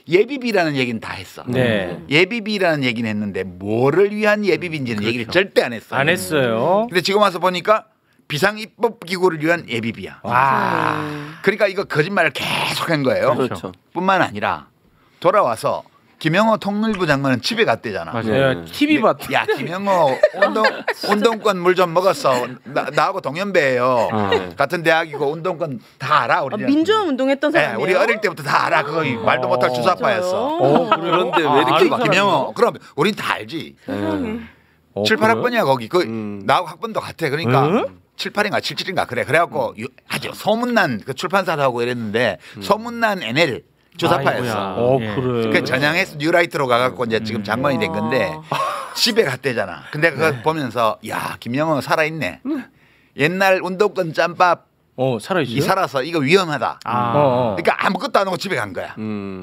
예비비라는 얘기는 다 했어. 네. 예비비라는 얘기는 했는데 뭐를 위한 예비비인지는 얘기를 절대 안 했어. 안 했어요. 근데 지금 와서 보니까 비상입법기구를 위한 예비비야. 와. 그러니까 이거 거짓말을 계속한 거예요. 그렇죠. 뿐만 아니라 돌아와서 김영호 통일부 장관은 집에 갔대잖아. 맞아요. 내가 TV 봤다. 야 김영호 운동권 물 좀 먹었어. 나하고 동년배예요. 같은 대학이고 운동권 다 알아. 우리 민주화 운동했던 네, 사람이에요. 우리 어릴 때부터 다 알아. 그거 말도 못할 주사파였어. 그런데 왜 이렇게 아는 막 김영호. 그럼 우린 다 알지. 7, 8학번이야 거기. 그 나하고 학번도 같아. 그러니까 7, 8인가 7, 7인가 그래. 그래갖고 아주 소문난 그 출판사도 하고 이랬는데 소문난 NL 주사파였어. 예. 그래. 그 전향해서 뉴라이트로 가갖고 이제 지금 장관이 된 건데 집에 갔대잖아. 근데 그거 보면서 야 김영호 살아있네. 옛날 운동권 짬밥 살아있어요? 살아서 이거 위험하다. 그러니까 아무것도 안 하고 집에 간 거야.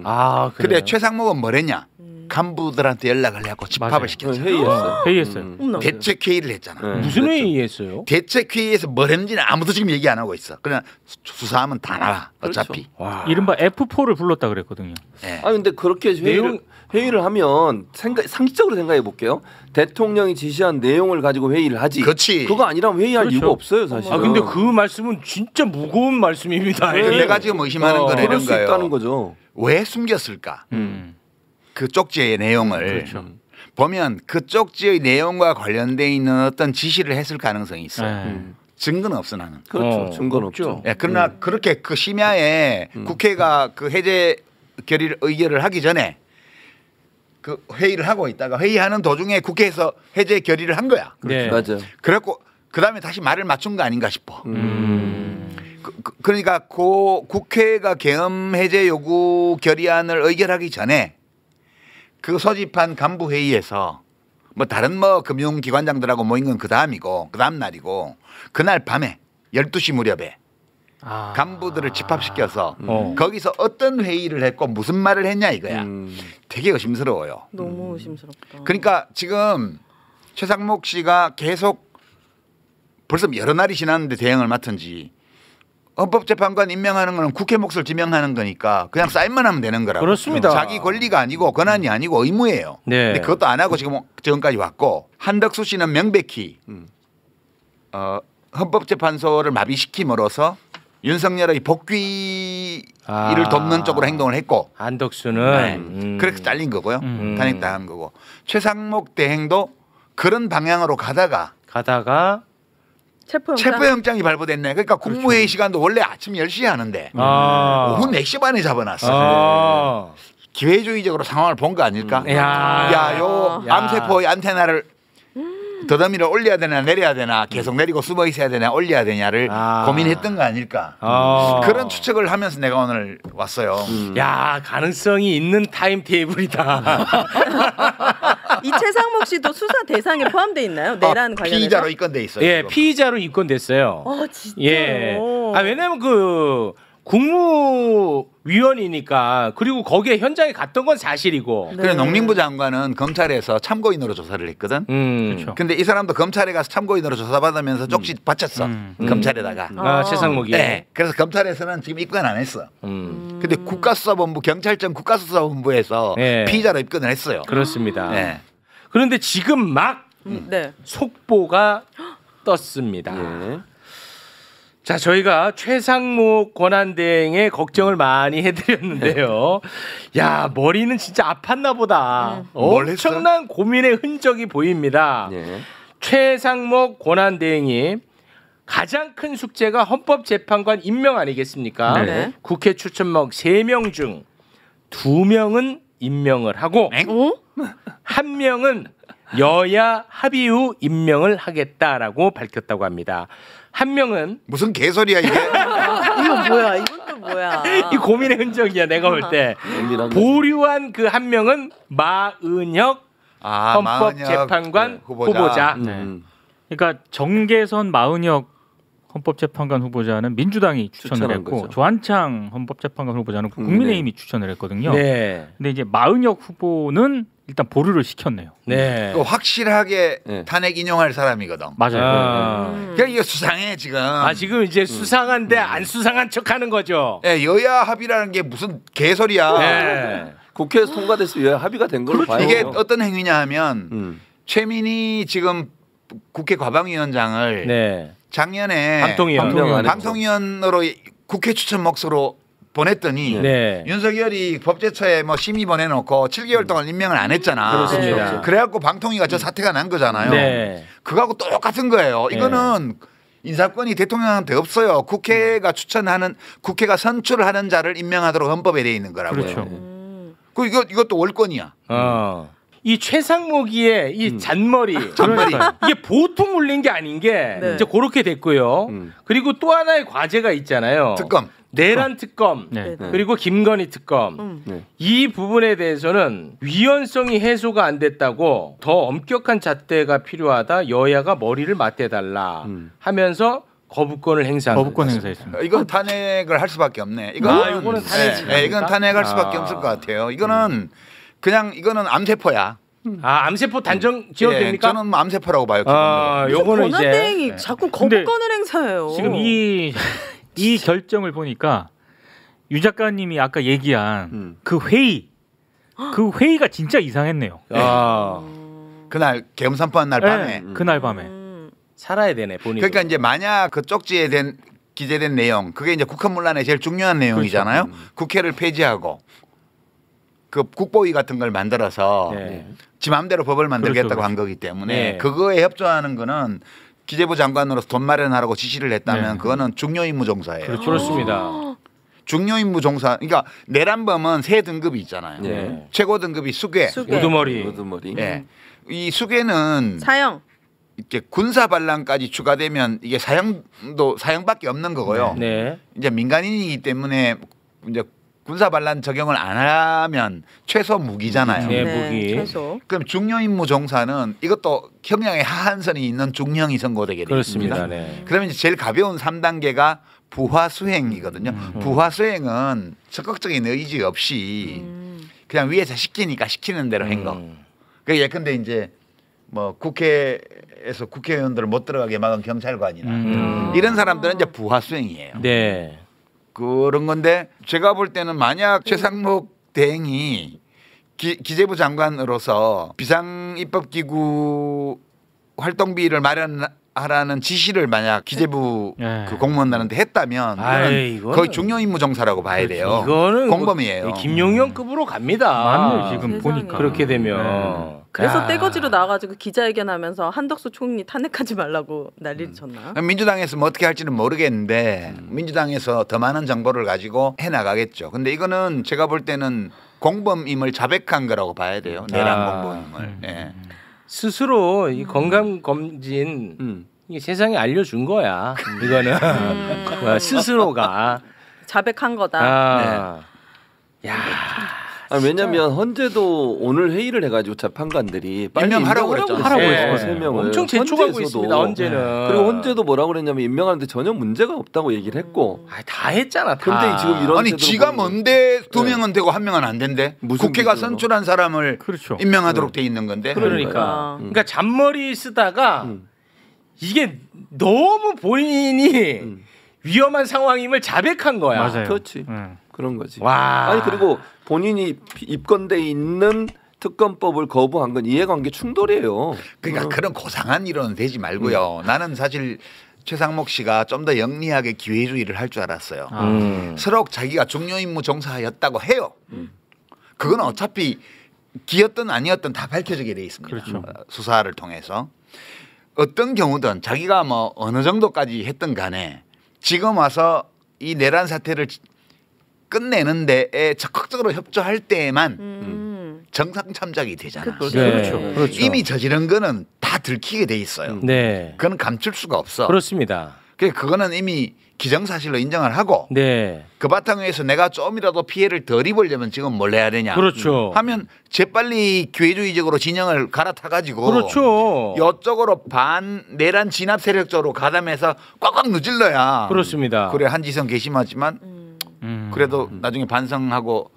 아, 그래요? 근데 최상목은 뭐랬냐? 간부들한테 연락을 해갖고 집합을 맞아요. 시켰잖아. 회의했어요. 회의했어요. 어머나. 대책 회의를 했잖아. 무슨 회의했어요? 대책 회의에서 뭘 했는지는 아무도 지금 얘기 안 하고 있어. 그냥 수사하면 다 나와. 어차피. 와. 이른바 F4를 불렀다 그랬거든요. 예. 아 근데 그렇게 회의를 하면 상식적으로 생각해 볼게요. 대통령이 지시한 내용을 가지고 회의를 하지. 그렇지. 그거 아니라면 회의할 그렇죠. 이유가 없어요, 사실. 아 근데 그 말씀은 진짜 무거운 말씀입니다. 근데 내가 지금 의심하는 건 그럴 이런 수 있다는 거예요. 거죠. 왜 숨겼을까? 그 쪽지의 내용을 그렇죠. 보면 그 쪽지의 내용과 관련돼 있는 어떤 지시를 했을 가능성이 있어요. 증거는 없어 나는. 그렇죠. 증거는 없죠. 예, 그러나 그렇게 그 심야에 국회가 그 해제 결의를 의결을 하기 전에 그 회의를 하고 있다가 회의하는 도중에 국회에서 해제 결의를 한 거야. 네. 맞아요. 그래갖고 그 다음에 다시 말을 맞춘 거 아닌가 싶어. 그러니까 그 국회가 계엄 해제 요구 결의안을 의결하기 전에 그 소집한 간부 회의에서 뭐 다른 뭐 금융기관장들하고 모인 건 그 다음이고 그 다음 날이고 그날 밤에 12시 무렵에 간부들을 집합시켜서 거기서 어떤 회의를 했고 무슨 말을 했냐 이거야. 되게 의심스러워요. 너무 의심스럽다. 그러니까 지금 최상목 씨가 계속 벌써 여러 날이 지났는데 대행을 맡은지 헌법재판관 임명하는 거는 국회 몫을 지명하는 거니까 그냥 사인만 하면 되는 거라고. 그렇습니다. 자기 권리가 아니고 권한이 아니고 의무예요. 네. 근데 그것도 안 하고 지금까지 왔고 한덕수 씨는 명백히 헌법재판소를 마비시킴으로써 윤석열의 복귀를 돕는 쪽으로 행동을 했고 한덕수는 그래서 잘린 거고요. 탄핵당한 거고 최상목 대행도 그런 방향으로 가다가 체포영장이 발부됐네. 그러니까 국무회의 시간도 원래 아침 10시에 하는데 오후 4시 반에 잡아놨어. 기회주의적으로 상황을 본 거 아닐까? 요 암세포의 안테나를 더더미를 올려야 되나 내려야 되나 계속 내리고 숨어 있어야 되나 올려야 되냐를 고민했던 거 아닐까? 그런 추측을 하면서 내가 오늘 왔어요. 야, 가능성이 있는 타임테이블이다. 이 최상목 씨도 수사 대상에 포함돼 있나요? 내란 관련해서? 피의자로 입건돼 있어요. 예, 피의자로 입건됐어요. 진짜요? 예. 왜냐면 그 국무위원이니까 그리고 거기에 현장에 갔던 건 사실이고. 그래 농림부 장관은 검찰에서 참고인으로 조사를 했거든. 그렇죠. 근데 이 사람도 검찰에 가서 참고인으로 조사받으면서 쪽지 바쳤어. 검찰에다가. 최상목이. 네. 그래서 검찰에서는 지금 입건 안 했어. 근데 국가수사본부 경찰청 국가수사본부에서 피의자로 입건을 했어요. 그렇습니다. 네. 그런데 지금 막 속보가 떴습니다. 자, 저희가 최상목 권한대행의 걱정을 많이 해드렸는데요. 야, 머리는 진짜 아팠나 보다. 엄청난 고민의 흔적이 보입니다. 최상목 권한대행이 가장 큰 숙제가 헌법재판관 임명 아니겠습니까? 국회 추천목 3명 중 2명은 임명을 하고 1명은 여야 합의 후 임명을 하겠다라고 밝혔다고 합니다. 1명은 무슨 개소리야 이게? 이거 뭐야? 이건 또 뭐야? 이 고민의 흔적이야 내가 볼 때. 보류한 그 1명은 마은혁 헌법재판관 후보자. 그러니까 정계선 마은혁 헌법재판관 후보자는 민주당이 추천을 했고 조한창 헌법재판관 후보자는 국민의힘이 추천을 했거든요. 근데 이제 마은혁 후보는 일단 보류를 시켰네요. 확실하게 탄핵 인용할 사람이거든. 맞아요. 그러니까 이거 수상해 지금. 지금 이제 수상한데 안 수상한 척하는 거죠. 여야 합의라는 게 무슨 개소리야. 국회에서 통과돼서 여야 합의가 된 걸로 봐요. 이게 어떤 행위냐 하면 최민희 지금 국회 과방위원장을 작년에 방통위원으로 국회 추천 몫으로 보냈더니 윤석열이 법제처에 뭐 심의 보내놓고 7개월 동안 임명을 안 했잖아. 그렇습니다. 그래갖고 방통위가 저 사태가 난 거잖아요. 그거하고 똑같은 거예요. 이거는 인사권이 대통령한테 없어요. 국회가 추천하는 국회가 선출하는 자를 임명하도록 헌법에 되어 있는 거라고요. 그렇죠. 이것도 월권이야. 이 최상목이의 이 잔머리 이게 보통 물린 게 아닌 게 이제 그렇게 됐고요. 그리고 또 하나의 과제가 있잖아요. 특검. 내란 특검 그리고 김건희 특검 이 부분에 대해서는 위헌성이 해소가 안 됐다고 더 엄격한 잣대가 필요하다. 여야가 머리를 맞대달라 하면서 거부권을 행사했습니다. 이건 탄핵을 할 수밖에 없네. 이거는 탄핵할 수밖에 없을 것 같아요. 이거는 그냥 이거는 암세포야. 암세포 단정 지어도 됩니까? 저는 뭐 암세포라고 봐요. 요거는 이제 권한대행이 자꾸 거부권을 행사해요. 지금 이 결정을 보니까 유 작가님이 아까 얘기한 그 회의가 진짜 이상했네요. 그날 계엄 선포한 날 밤에. 그날 밤에 살아야 되네 본인. 그러니까 이제 만약 그 쪽지에 기재된 내용 그게 이제 국헌문란의 제일 중요한 내용이잖아요. 국회를 폐지하고 그 국보위 같은 걸 만들어서 지 마음대로 법을 만들겠다고 한 거기 때문에 그거에 협조하는 거는 기재부 장관으로서 돈 마련하라고 지시를 했다면 그거는 중요임무 종사예요. 그렇죠. 그렇습니다. 중요임무 종사. 그러니까 내란범은 세 등급이 있잖아요. 네. 최고 등급이 수괴. 우두머리. 예. 이 수괴는 사형. 이렇게 군사 반란까지 추가되면 이게 사형밖에 없는 거고요. 네. 이제 민간인이기 때문에 이제 군사 반란 적용을 안 하면 최소 무기잖아요. 네, 무기. 최소. 그럼 중요임무 종사는 이것도 형량의 하한선이 있는 중형이 선고되게 됩니다. 그렇습니다. 네. 그러면 이제 제일 가벼운 3단계가 부하 수행이거든요. 부하 수행은 적극적인 의지 없이 그냥 위에서 시키니까 시키는 대로 한 거. 그 예컨대 이제 뭐 국회에서 국회의원들을 못 들어가게 막은 경찰관이나 이런 사람들은 이제 부하 수행이에요. 네. 그런 건데 제가 볼 때는 만약 최상목 대행이 기재부 장관으로서 비상입법기구 활동비를 마련하라는 지시를 만약 기재부 그 공무원들한테 했다면 이거는 거의 중요임무종사라고 봐야 돼요. 이거는 공범이에요. 뭐 김용현급으로 갑니다. 맞네 지금 세상에. 보니까 그렇게 되면. 그래서 떼거지로 나와가지고 기자회견하면서 한덕수 총리 탄핵하지 말라고 난리를 쳤나? 민주당에서 뭐 어떻게 할지는 모르겠는데 민주당에서 더 많은 정보를 가지고 해나가겠죠. 근데 이거는 제가 볼 때는 공범임을 자백한 거라고 봐야 돼요. 내란 공범임을. 예. 스스로 이 건강 검진 이게 세상에 알려준 거야. 이거는 스스로가 자백한 거다. 야. 왜냐하면 헌재도 오늘 회의를 해가지고 재판관들이 빨리 임명하라고 그랬잖아요. 하라고 네. 했어요. 3명을. 엄청 재촉하고 있습니다. 헌재는. 그리고 헌재도 뭐라고 그랬냐면 임명하는데 전혀 문제가 없다고 얘기를 했고. 다 했잖아. 다. 근데 지금 이런 아니 지가 뭔데 2명은 되고 1명은 안 된대. 국회가 기준으로? 선출한 사람을 그렇죠. 임명하도록 돼 있는 건데. 그러니까 잔머리 쓰다가 이게 너무 본인이 위험한 상황임을 자백한 거야. 맞아요. 그렇지. 그런 거지. 와. 아니 그리고 본인이 입건돼 있는 특검법을 거부한 건 이해관계 충돌이에요. 그러니까 그런 고상한 이론은 되지 말고요. 나는 사실 최상목 씨가 좀 더 영리하게 기회주의를 할 줄 알았어요. 서로 자기가 중요임무 종사였다고 해요. 그건 어차피 기였든 아니었든 다 밝혀지게 돼 있습니다. 그렇죠. 수사를 통해서 어떤 경우든 자기가 뭐 어느 정도까지 했든 간에 지금 와서 이 내란 사태를 끝내는 데에 적극적으로 협조할 때에만 정상 참작이 되잖아. 그렇죠. 이미 저지른 거는 다 들키게 돼 있어요. 네. 그건 감출 수가 없어. 그렇습니다. 그거는 이미 기정사실로 인정을 하고 네. 그 바탕에서 내가 좀이라도 피해를 덜 입으려면 지금 뭘 해야 되냐 그렇죠. 하면 재빨리 기회주의적으로 진영을 갈아타가지고 그렇죠. 이쪽으로 반 내란 진압 세력 쪽으로 가담해서 꽉꽉 누질러야 그렇습니다. 그래 한지성 괘씸하지만 그래도 나중에 반성하고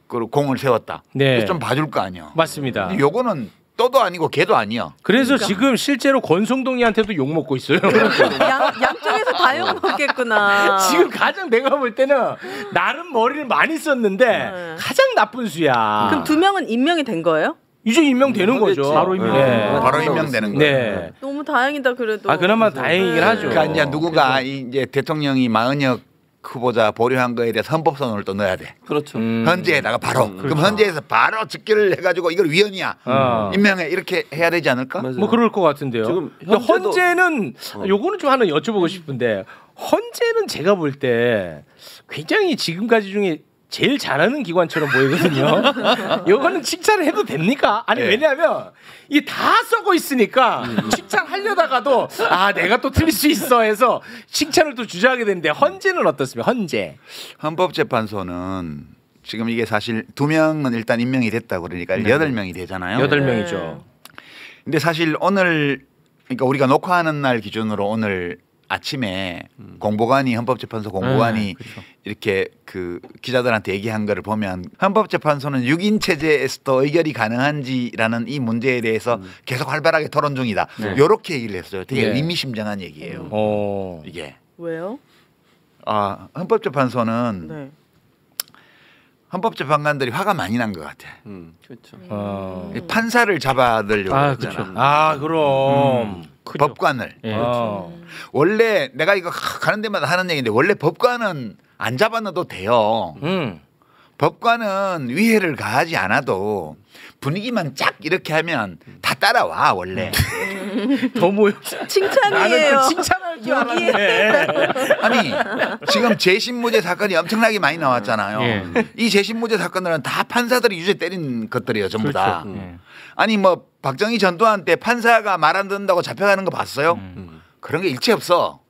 그 공을 세웠다. 네. 좀 봐줄 거 아니야. 맞습니다. 근데 요거는 또도 아니고 개도 아니야. 그래서 지금 실제로 권성동이한테도 욕 먹고 있어요. 양쪽에서 다 욕 먹겠구나. 지금 가장 내가 볼 때는 나름 머리를 많이 썼는데 가장 나쁜 수야. 그럼 2명은 임명이 된 거예요? 이제 임명되는 거죠. 바로 임명. 네. 바로 임명되는 거예요. 네. 너무 다행이다 그래도. 그나마 다행이긴 하죠. 그러니까 이제 누구가 이제 대통령이 마은혁 후보자 보류한 거에 대해서 헌법소원을 또 넣어야 돼. 그렇죠. 헌재에다가 바로. 그럼 헌재에서 바로 직결을 해가지고 이걸 위헌이야. 임명해 이렇게 해야 되지 않을까? 맞아요. 뭐 그럴 것 같은데요. 지금 헌재는 요거는 좀 하나 여쭤보고 싶은데 헌재는 제가 볼 때 굉장히 지금까지 중에 제일 잘하는 기관처럼 보이거든요. 이거는 칭찬을 해도 됩니까? 아니 네. 왜냐하면 이게 다 썩어 있으니까 칭찬하려다가도 내가 또 틀릴 수 있어 해서 칭찬을 또 주저하게 되는데 헌재는 어떻습니까? 헌재. 헌법재판소는 지금 이게 사실 2명은 일단 임명이 됐다고 그러니까 8명이 되잖아요. 8명이죠. 근데 사실 오늘 그러니까 우리가 녹화하는 날 기준으로 오늘 아침에 공보관이 헌법재판소 공보관이 그렇죠. 이렇게 그 기자들한테 얘기한 거를 보면 헌법재판소는 6인 체제에서도 의결이 가능한지라는 이 문제에 대해서 계속 활발하게 토론 중이다. 이렇게 얘기를 했어요. 되게 네. 의미심장한 얘기예요. 이게 왜요? 헌법재판소는 네. 헌법재판관들이 화가 많이 난 것 같아. 그렇죠. 판사를 잡아들려고 했잖아. 그렇죠. 그럼 법관을. 예. 원래 내가 이거 가는 데마다 하는 얘기인데 원래 법관은 안 잡아넣어도 돼요. 법관은 위해를 가하지 않아도 분위기만 쫙 이렇게 하면 다 따라와 원래. 더 모여. 칭찬이에요. 나는 칭찬할 줄 알았네. 아니 지금 재신무죄 사건이 엄청나게 많이 나왔잖아요. 예. 이 재신무죄 사건들은 다 판사들이 유죄 때린 것들이에요, 전부 다. 예. 아니 뭐 박정희 전두환 때 판사가 말 안 듣는다고 잡혀가는 거 봤어요? 그런 게 일체 없어.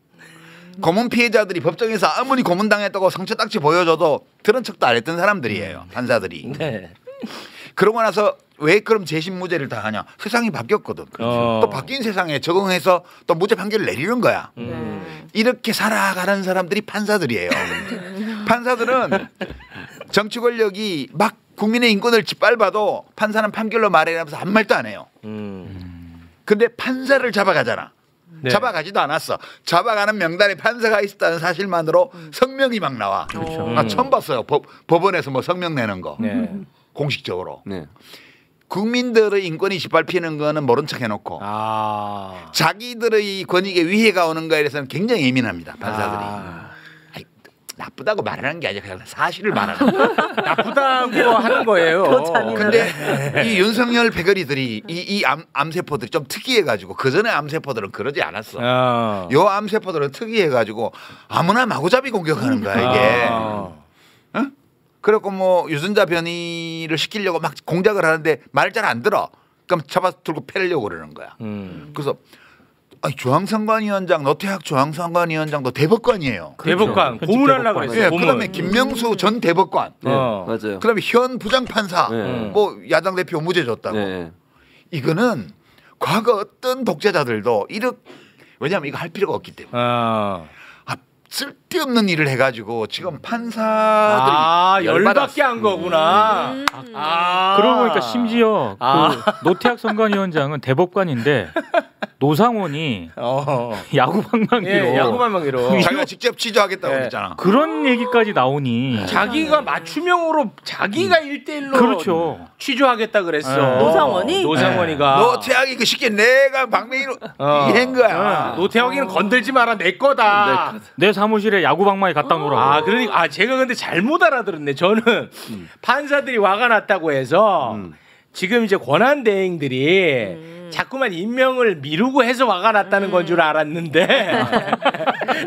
고문 피해자들이 법정에서 아무리 고문당했다고 상처 딱지 보여줘도 들은 척도 안 했던 사람들이에요, 판사들이. 네. 그러고 나서 왜 그럼 재신무죄를 다 하냐? 세상이 바뀌었거든. 또 바뀐 세상에 적응해서 또 무죄 판결을 내리는 거야. 이렇게 살아가는 사람들이 판사들이에요. 판사들은 정치 권력이 막 국민의 인권을 짓밟아도 판사는 판결로 말해라면서 아무 말도 안 해요. 근데 판사를 잡아가잖아. 네. 잡아가지도 않았어. 잡아가는 명단에 판사가 있었다는 사실만으로 성명이 막 나와. 그렇죠. 나 처음 봤어요. 법원에서 뭐 성명 내는 거. 네. 공식적으로. 네. 국민들의 인권이 짓밟히는 거는 모른 척 해놓고 자기들의 권익에 위해가 오는 거에 대해서는 굉장히 예민합니다. 판사들이. 아이, 나쁘다고 말하는 게 아니라 그냥 사실을 말하는 거예요. 나쁘다고 하는 거예요. 근데 이 윤석열 패거리들이 이 암세포들이 좀 특이해가지고 그전에 암세포들은 그러지 않았어. 요 암세포들은 특이해가지고 아무나 마구잡이 공격하는 거야 이게. 응? 그래갖고 뭐 유전자 변이를 시키려고 막 공작을 하는데 말 잘 안 들어. 그럼 잡아 들고 패려고 그러는 거야. 그래서 아니, 중앙선관위원장 노태학 중앙선관위원장도 대법관이에요. 대법관 고문하려고 그랬어요. 네, 그다음에 김명수 전 대법관. 네, 맞아요. 그다음에 현 부장판사. 네. 뭐 야당 대표 무죄 줬다고. 네. 이거는 과거 어떤 독재자들도 왜냐하면 이거 할 필요가 없기 때문에. 쓸데없는 일을 해가지고 지금 판사들이 열받게 한 거구나. 그러고 보니까 심지어 그 노태학 선관위원장은 대법관인데 노상원이 야구방망이로 예, 야구방망이로 자기가 직접 취조하겠다고 그랬잖아. 그런 얘기까지 나오니 자기가 맞춤형으로 자기가 1대1로 그렇죠. 취조하겠다 그랬어. 노상원이가 노태학이 그 쉽게 내가 방망이로 이한 거야. 노태학이는 건들지 마라 내 거다. 내 사무실에 야구방망이 갖다 놓으라고. 그러니까 제가 근데 잘못 알아들었네. 저는 판사들이 화가 났다고 해서 지금 이제 권한 대행들이 자꾸만 임명을 미루고 해서 화가 났다는 건 줄 알았는데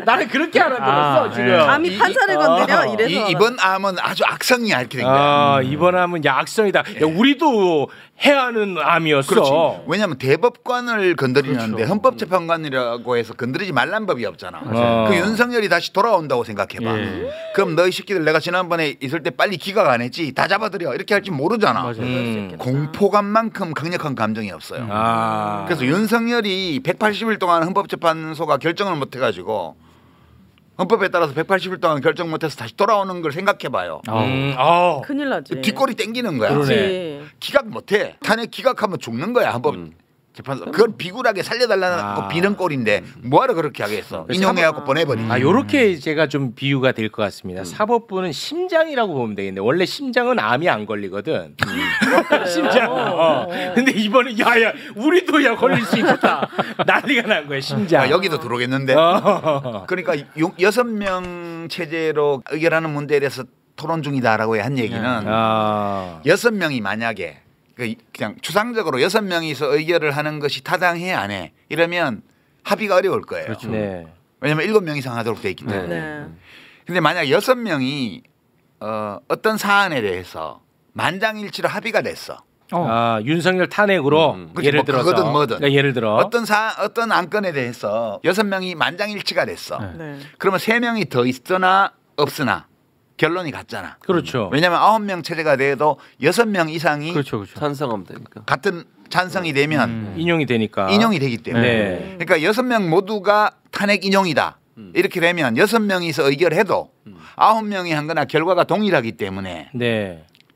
나는 그렇게 알아들었어 지금. 감히 판사를 건드려 이래서. 이번 암은 아주 악성이 앓게 된 거야. 이번 암은 악성이다. 야, 우리도 해야 하는 암이었어. 그렇지. 왜냐하면 대법관을 건드리는데 헌법재판관이라고 해서 건드리지 말란 법이 없잖아. 그 윤석열이 다시 돌아온다고 생각해봐. 그럼 너희 새끼들 내가 지난번에 있을 때 빨리 기각 안 했지 다 잡아들여 이렇게 할지 모르잖아. 공포감만큼 강력한 감정이 없어요. 그래서 윤석열이 180일 동안 헌법재판소가 결정을 못 해가지고 헌법에 따라서 180일 동안 결정 못해서 다시 돌아오는 걸 생각해봐요. 큰일 나지. 뒷골이 땡기는 거야. 그러네. 기각 못해. 탄핵 기각하면 죽는 거야. 헌법 재판소. 그걸 비굴하게 살려달라는 비는 꼴인데 뭐하러 그렇게 하겠어. 인용해갖고 보내버리지. 요렇게 제가 좀 비유가 될 것 같습니다. 사법부는 심장이라고 보면 되겠네. 원래 심장은 암이 안 걸리거든. 심장. 근데 이번에 야야 우리도 걸릴 수 있겠다. 난리가 난 거야 심장. 여기도 들어오겠는데. 그러니까 6명 체제로 의결하는 문제에 대해서 토론 중이다라고 한 얘기는 6명이 만약에 그냥 추상적으로 6명이서 의결을 하는 것이 타당해 안 해. 이러면 합의가 어려울 거예요. 그렇죠. 네. 왜냐하면 7명 이상 하도록 돼 있기 때문에. 근데 만약 6명이 어떤 사안에 대해서 만장일치로 합의가 됐어. 윤석열 탄핵으로 예를 들어서 그거든 뭐든. 그러니까 예를 들어 어떤 안건에 대해서 6명이 만장일치가 됐어. 그러면 3명이 더 있으나 없으나 결론이 같잖아. 그렇죠. 왜냐하면 9명 체제가 돼도 6명 이상이 그렇죠. 찬성하면 되니까. 같은 찬성이 되면 인용이 되니까. 인용이 되기 때문에. 그러니까 6명 모두가 탄핵 인용이다. 이렇게 되면 6명이서 의결해도 9명이 한 거나 결과가 동일하기 때문에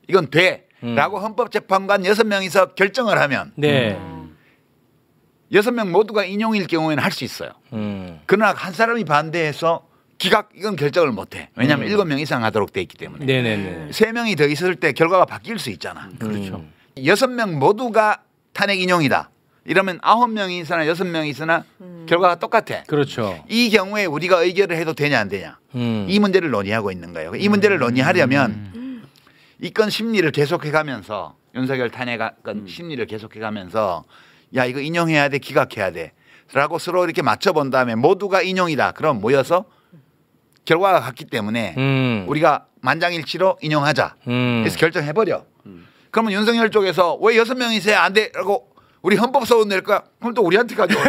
이건 돼. 라고 헌법재판관 6명이서 결정을 하면 6명 모두가 인용일 경우에는 할 수 있어요. 그러나 한 사람이 반대해서 기각 이건 결정을 못해. 왜냐하면 7명 이상 하도록 돼 있기 때문에. 3명이 더 있을 때 결과가 바뀔 수 있잖아. 그렇죠. 6명 모두가 탄핵 인용이다. 이러면 9명이 있으나 6명이 있으나 결과가 똑같아. 그렇죠. 이 경우에 우리가 의결을 해도 되냐 안 되냐. 이 문제를 논의하고 있는 거예요. 이 문제를 논의하려면 이 건 심리를 계속해가면서 윤석열 탄핵 건 심리를 계속해가면서 야 이거 인용해야 돼 기각해야 돼라고 서로 이렇게 맞춰본 다음에 모두가 인용이다. 그럼 모여서 결과가 같기 때문에 우리가 만장일치로 인용하자. 그래서 결정해버려. 그러면 윤석열 쪽에서 왜 6명이 있어야 안 돼라고 우리 헌법소원 낼 거야? 그럼 또 우리한테 가져와.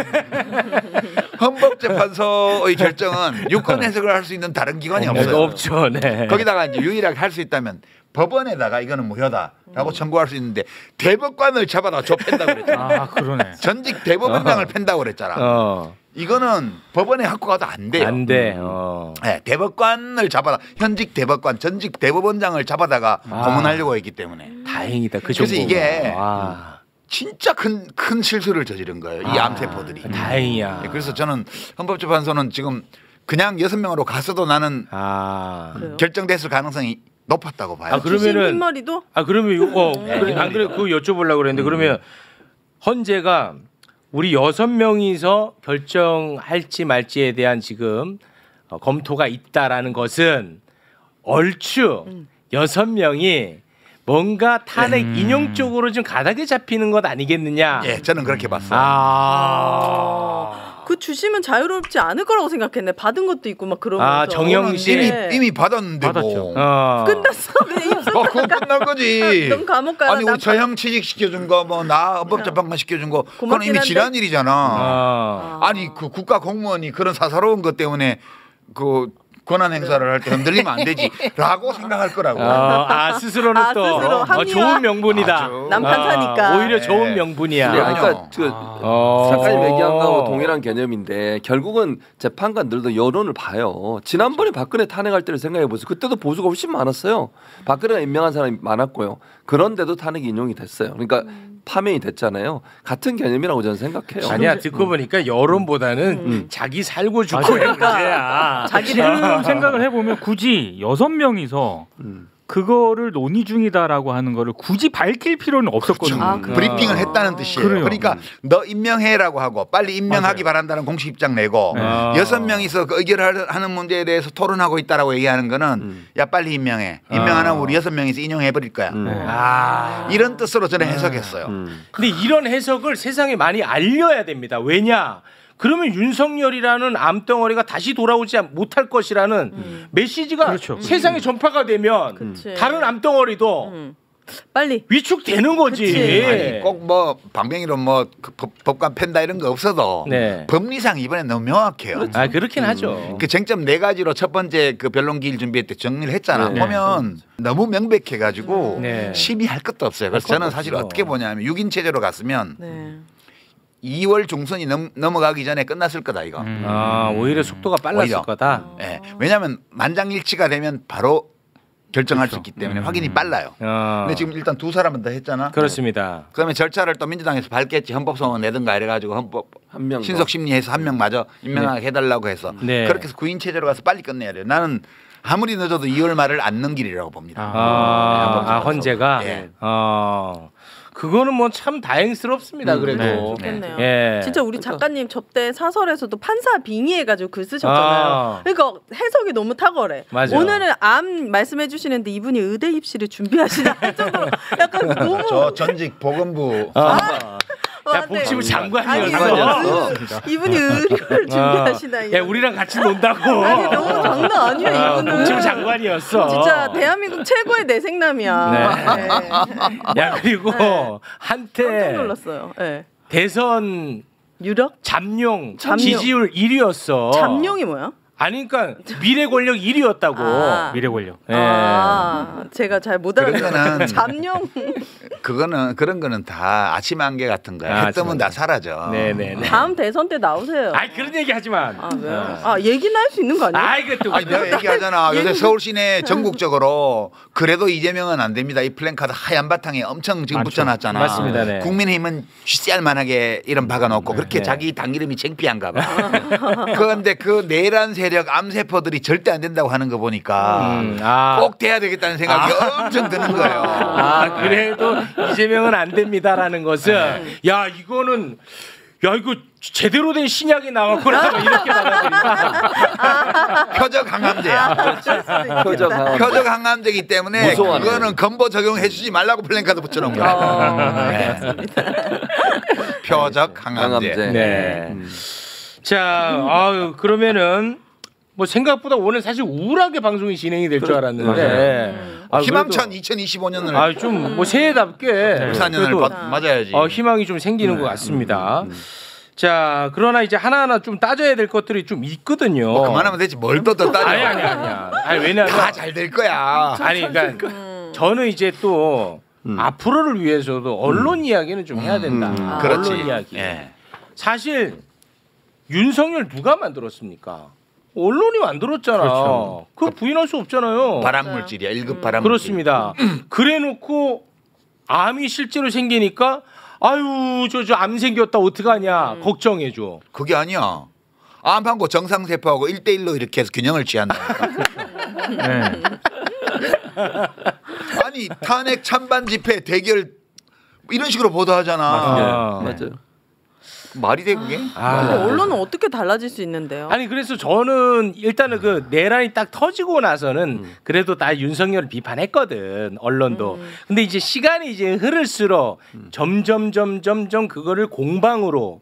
헌법재판소의 결정은 유권 해석을 할 수 있는 다른 기관이 없어요. 없죠. 네. 거기다가 이제 유일하게 할 수 있다면 법원에다가 이거는 무효다라고 청구할 수 있는데 대법관을 잡아다 좁힌다고 그랬잖아. 아 그러네. 전직 대법원장을 팬다고 그랬잖아. 이거는 법원에 갖고 가도 안 돼요. 안 돼. 네, 대법관을 잡아다 현직 대법관, 전직 대법원장을 잡아다가 고문하려고 했기 때문에. 다행이다. 그래서 이게 진짜 큰 실수를 저지른 거예요. 이 암세포들이. 다행이야. 네, 그래서 저는 헌법재판소는 지금 그냥 6명으로 갔어도 나는 결정됐을 가능성이 높았다고 봐요. 그러면은 흰머리도? 그러면 안 그래 그거 여쭤보려고 그랬는데 그러면 헌재가 우리 6명이서 결정할지 말지에 대한 지금 검토가 있다라는 것은 얼추 6명이 뭔가 탄핵 인용 쪽으로 좀 가닥이 잡히는 것 아니겠느냐? 예, 저는 그렇게 봤어요. 그 주시면 자유롭지 않을 거라고 생각했네. 받은 것도 있고 막 그러면서. 정영실 이미 받았는데 받았죠. 뭐. 끝났어. 그건 끝난 거지. 넌 감옥 가라. 아니 우리 저형 취직 시켜준 거 뭐 나 헌법재판관 시켜준 거 그건 이미 지난 일이잖아. 아니 그 국가 공무원이 그런 사사로운 것 때문에 그 권한 행사를 할 때 흔들리면 안 되지라고 생각할 거라고. 스스로는 또 스스로 좋은 명분이다. 남판사니까. 오히려 좋은 명분이야. 그러니까 작가님 얘기한 거하고 동일한 개념인데 결국은 재판관들도 여론을 봐요. 지난번에 박근혜 탄핵할 때를 생각해 보세요. 그때도 보수가 훨씬 많았어요. 박근혜가 임명한 사람이 많았고요. 그런데도 탄핵이 인용이 됐어요. 그러니까 파면이 됐잖아요. 같은 개념이라고 저는 생각해요. 아니야 듣고 보니까 여론보다는 자기 살고 죽고의 문제야. 지금 생각을 해보면 굳이 6명이서 그거를 논의 중이다라고 하는 거를 굳이 밝힐 필요는 없었거든요. 브리핑을 했다는 뜻이에요. 그래요. 그러니까 너 임명해라고 하고 빨리 임명하기 바란다는 공식 입장 내고 6명이서 그 의결을 하는 문제에 대해서 토론하고 있다라고 얘기하는 거는 야 빨리 임명해. 임명 안 하면 우리 6명이서 인용해 버릴 거야. 이런 뜻으로 저는 해석했어요. 근데 이런 해석을 세상에 많이 알려야 됩니다. 왜냐? 그러면 윤석열이라는 암덩어리가 다시 돌아오지 못할 것이라는 메시지가 세상에 전파가 되면 다른 암덩어리도 빨리 위축되는 거지. 아니, 꼭 뭐 방뱅이로 뭐 법관 팬다 이런 거 없어도 법리상 이번에 너무 명확해요. 그렇긴 하죠. 그 쟁점 4가지로 첫 번째 그 변론기일 준비할 때 정리를 했잖아. 보면 너무 명백해가지고 심의할 것도 없어요. 그래서 저는 사실 어떻게 보냐면 6인 체제로 갔으면 2월 중순이 넘어가기 전에 끝났을 거다 이거. 오히려 속도가 빨랐을 거다. 네. 왜냐하면 만장일치가 되면 바로 결정할 수 있기 때문에 확인이 빨라요. 근데 지금 일단 2사람은 더 했잖아. 그렇습니다. 그다음에 절차를 또 민주당에서 밟겠지. 헌법소원 내든가 이래가지고 헌법 신속 심리해서 한 명 마저 임명하게 해달라고 해서 그렇게 해서 9인 체제로 가서 빨리 끝내야 돼요. 나는 아무리 늦어도 2월 말을 안 넘기리라고 봅니다. 헌재가. 그거는 뭐 참 다행스럽습니다. 그래도. 좋겠네요. 진짜 우리 작가님 접대 사설에서도 판사 빙의해가지고 글 쓰셨잖아요. 그러니까 해석이 너무 탁월해. 맞아. 오늘은 암 말씀해 주시는데 이분이 의대 입시를 준비하시나 할 정도로 약간 너무. 저 전직 보건부. 복지부 장관이었어. 이분이 의료를 준비하시나. 야 우리랑 같이 논다고. 아니 너무 장난 아니야 이분은. 복지부 장관이었어. 진짜 대한민국 최고의 내생남이야. 야 그리고 한때 깜짝 놀랐어요. 대선 유력 잠룡 지지율 1위였어. 잠룡이 뭐야? 아니 그러니까 미래 권력 1위였다고. 미래 권력. 제가 잘 못 알아듣는 잠룡. 그런 거는 다 아침 안개 같은 거야. 해 뜨면 다 사라져. 네네. 다음 대선 때 나오세요. 그런 얘기 하지만. 왜요? 얘기는 할 수 있는 거 아니야? 내가 얘기하잖아. 요새 서울 시내 전국적으로 그래도 이재명은 안 됩니다. 이 플랜카드 하얀 바탕에 엄청 지금 붙여놨잖아. 맞습니다. 네. 국민의힘은 쥐쌀 만하게 이름 박아놓고 그렇게 자기 당 이름이 창피한가 봐. 그런데 그 내란 세력 암세포들이 절대 안 된다고 하는 거 보니까 꼭 돼야 되겠다는 생각이 엄청 드는 거예요. 그래도 이재명은 안 됩니다라는 것은 야 이거는 야 이거 제대로 된 신약이 나왔구나 이렇게 받아들인다. 표적 항암제야. 표적 항암제이기 때문에 무서워하네. 그거는 건보 적용해주지 말라고 플랜카드 붙여놓은 거야. 네. 표적 항암제. 네. 자, 그러면은 뭐 생각보다 오늘 사실 우울하게 방송이 진행이 될 줄 알았는데 희망찬 2025년을 좀 뭐 새해답게 4년을 맞아야지. 희망이 좀 생기는 것 같습니다. 자, 그러나 이제 하나하나 좀 따져야 될 것들이 좀 있거든요. 뭐 그만하면 되지 뭘 또 따져. 아니야. 왜냐면 다 잘 될 거야. 아니 그러니까 저는 이제 또 앞으로를 위해서도 언론 이야기는 좀 해야 된다. 그렇지. 언론 이야기. 사실 윤석열 누가 만들었습니까? 언론이 만들었잖아. 그렇죠. 그거 부인할 수 없잖아요. 발암물질이야. 1급 발암물질. 그렇습니다. 그래놓고 암이 실제로 생기니까 아유 저 암 생겼다 어떡하냐 걱정해줘. 그게 아니야. 암하고 정상세포하고 1대1로 이렇게 해서 균형을 취한다니까. 네. 아니 탄핵 찬반 집회 대결 이런 식으로 보도하잖아. 맞아요. 말이 돼 그게? 언론은 어떻게 달라질 수 있는데요? 아니 그래서 저는 일단은 그 내란이 딱 터지고 나서는 그래도 다 윤석열을 비판했거든 언론도. 근데 이제 시간이 이제 흐를수록 점점 그거를 공방으로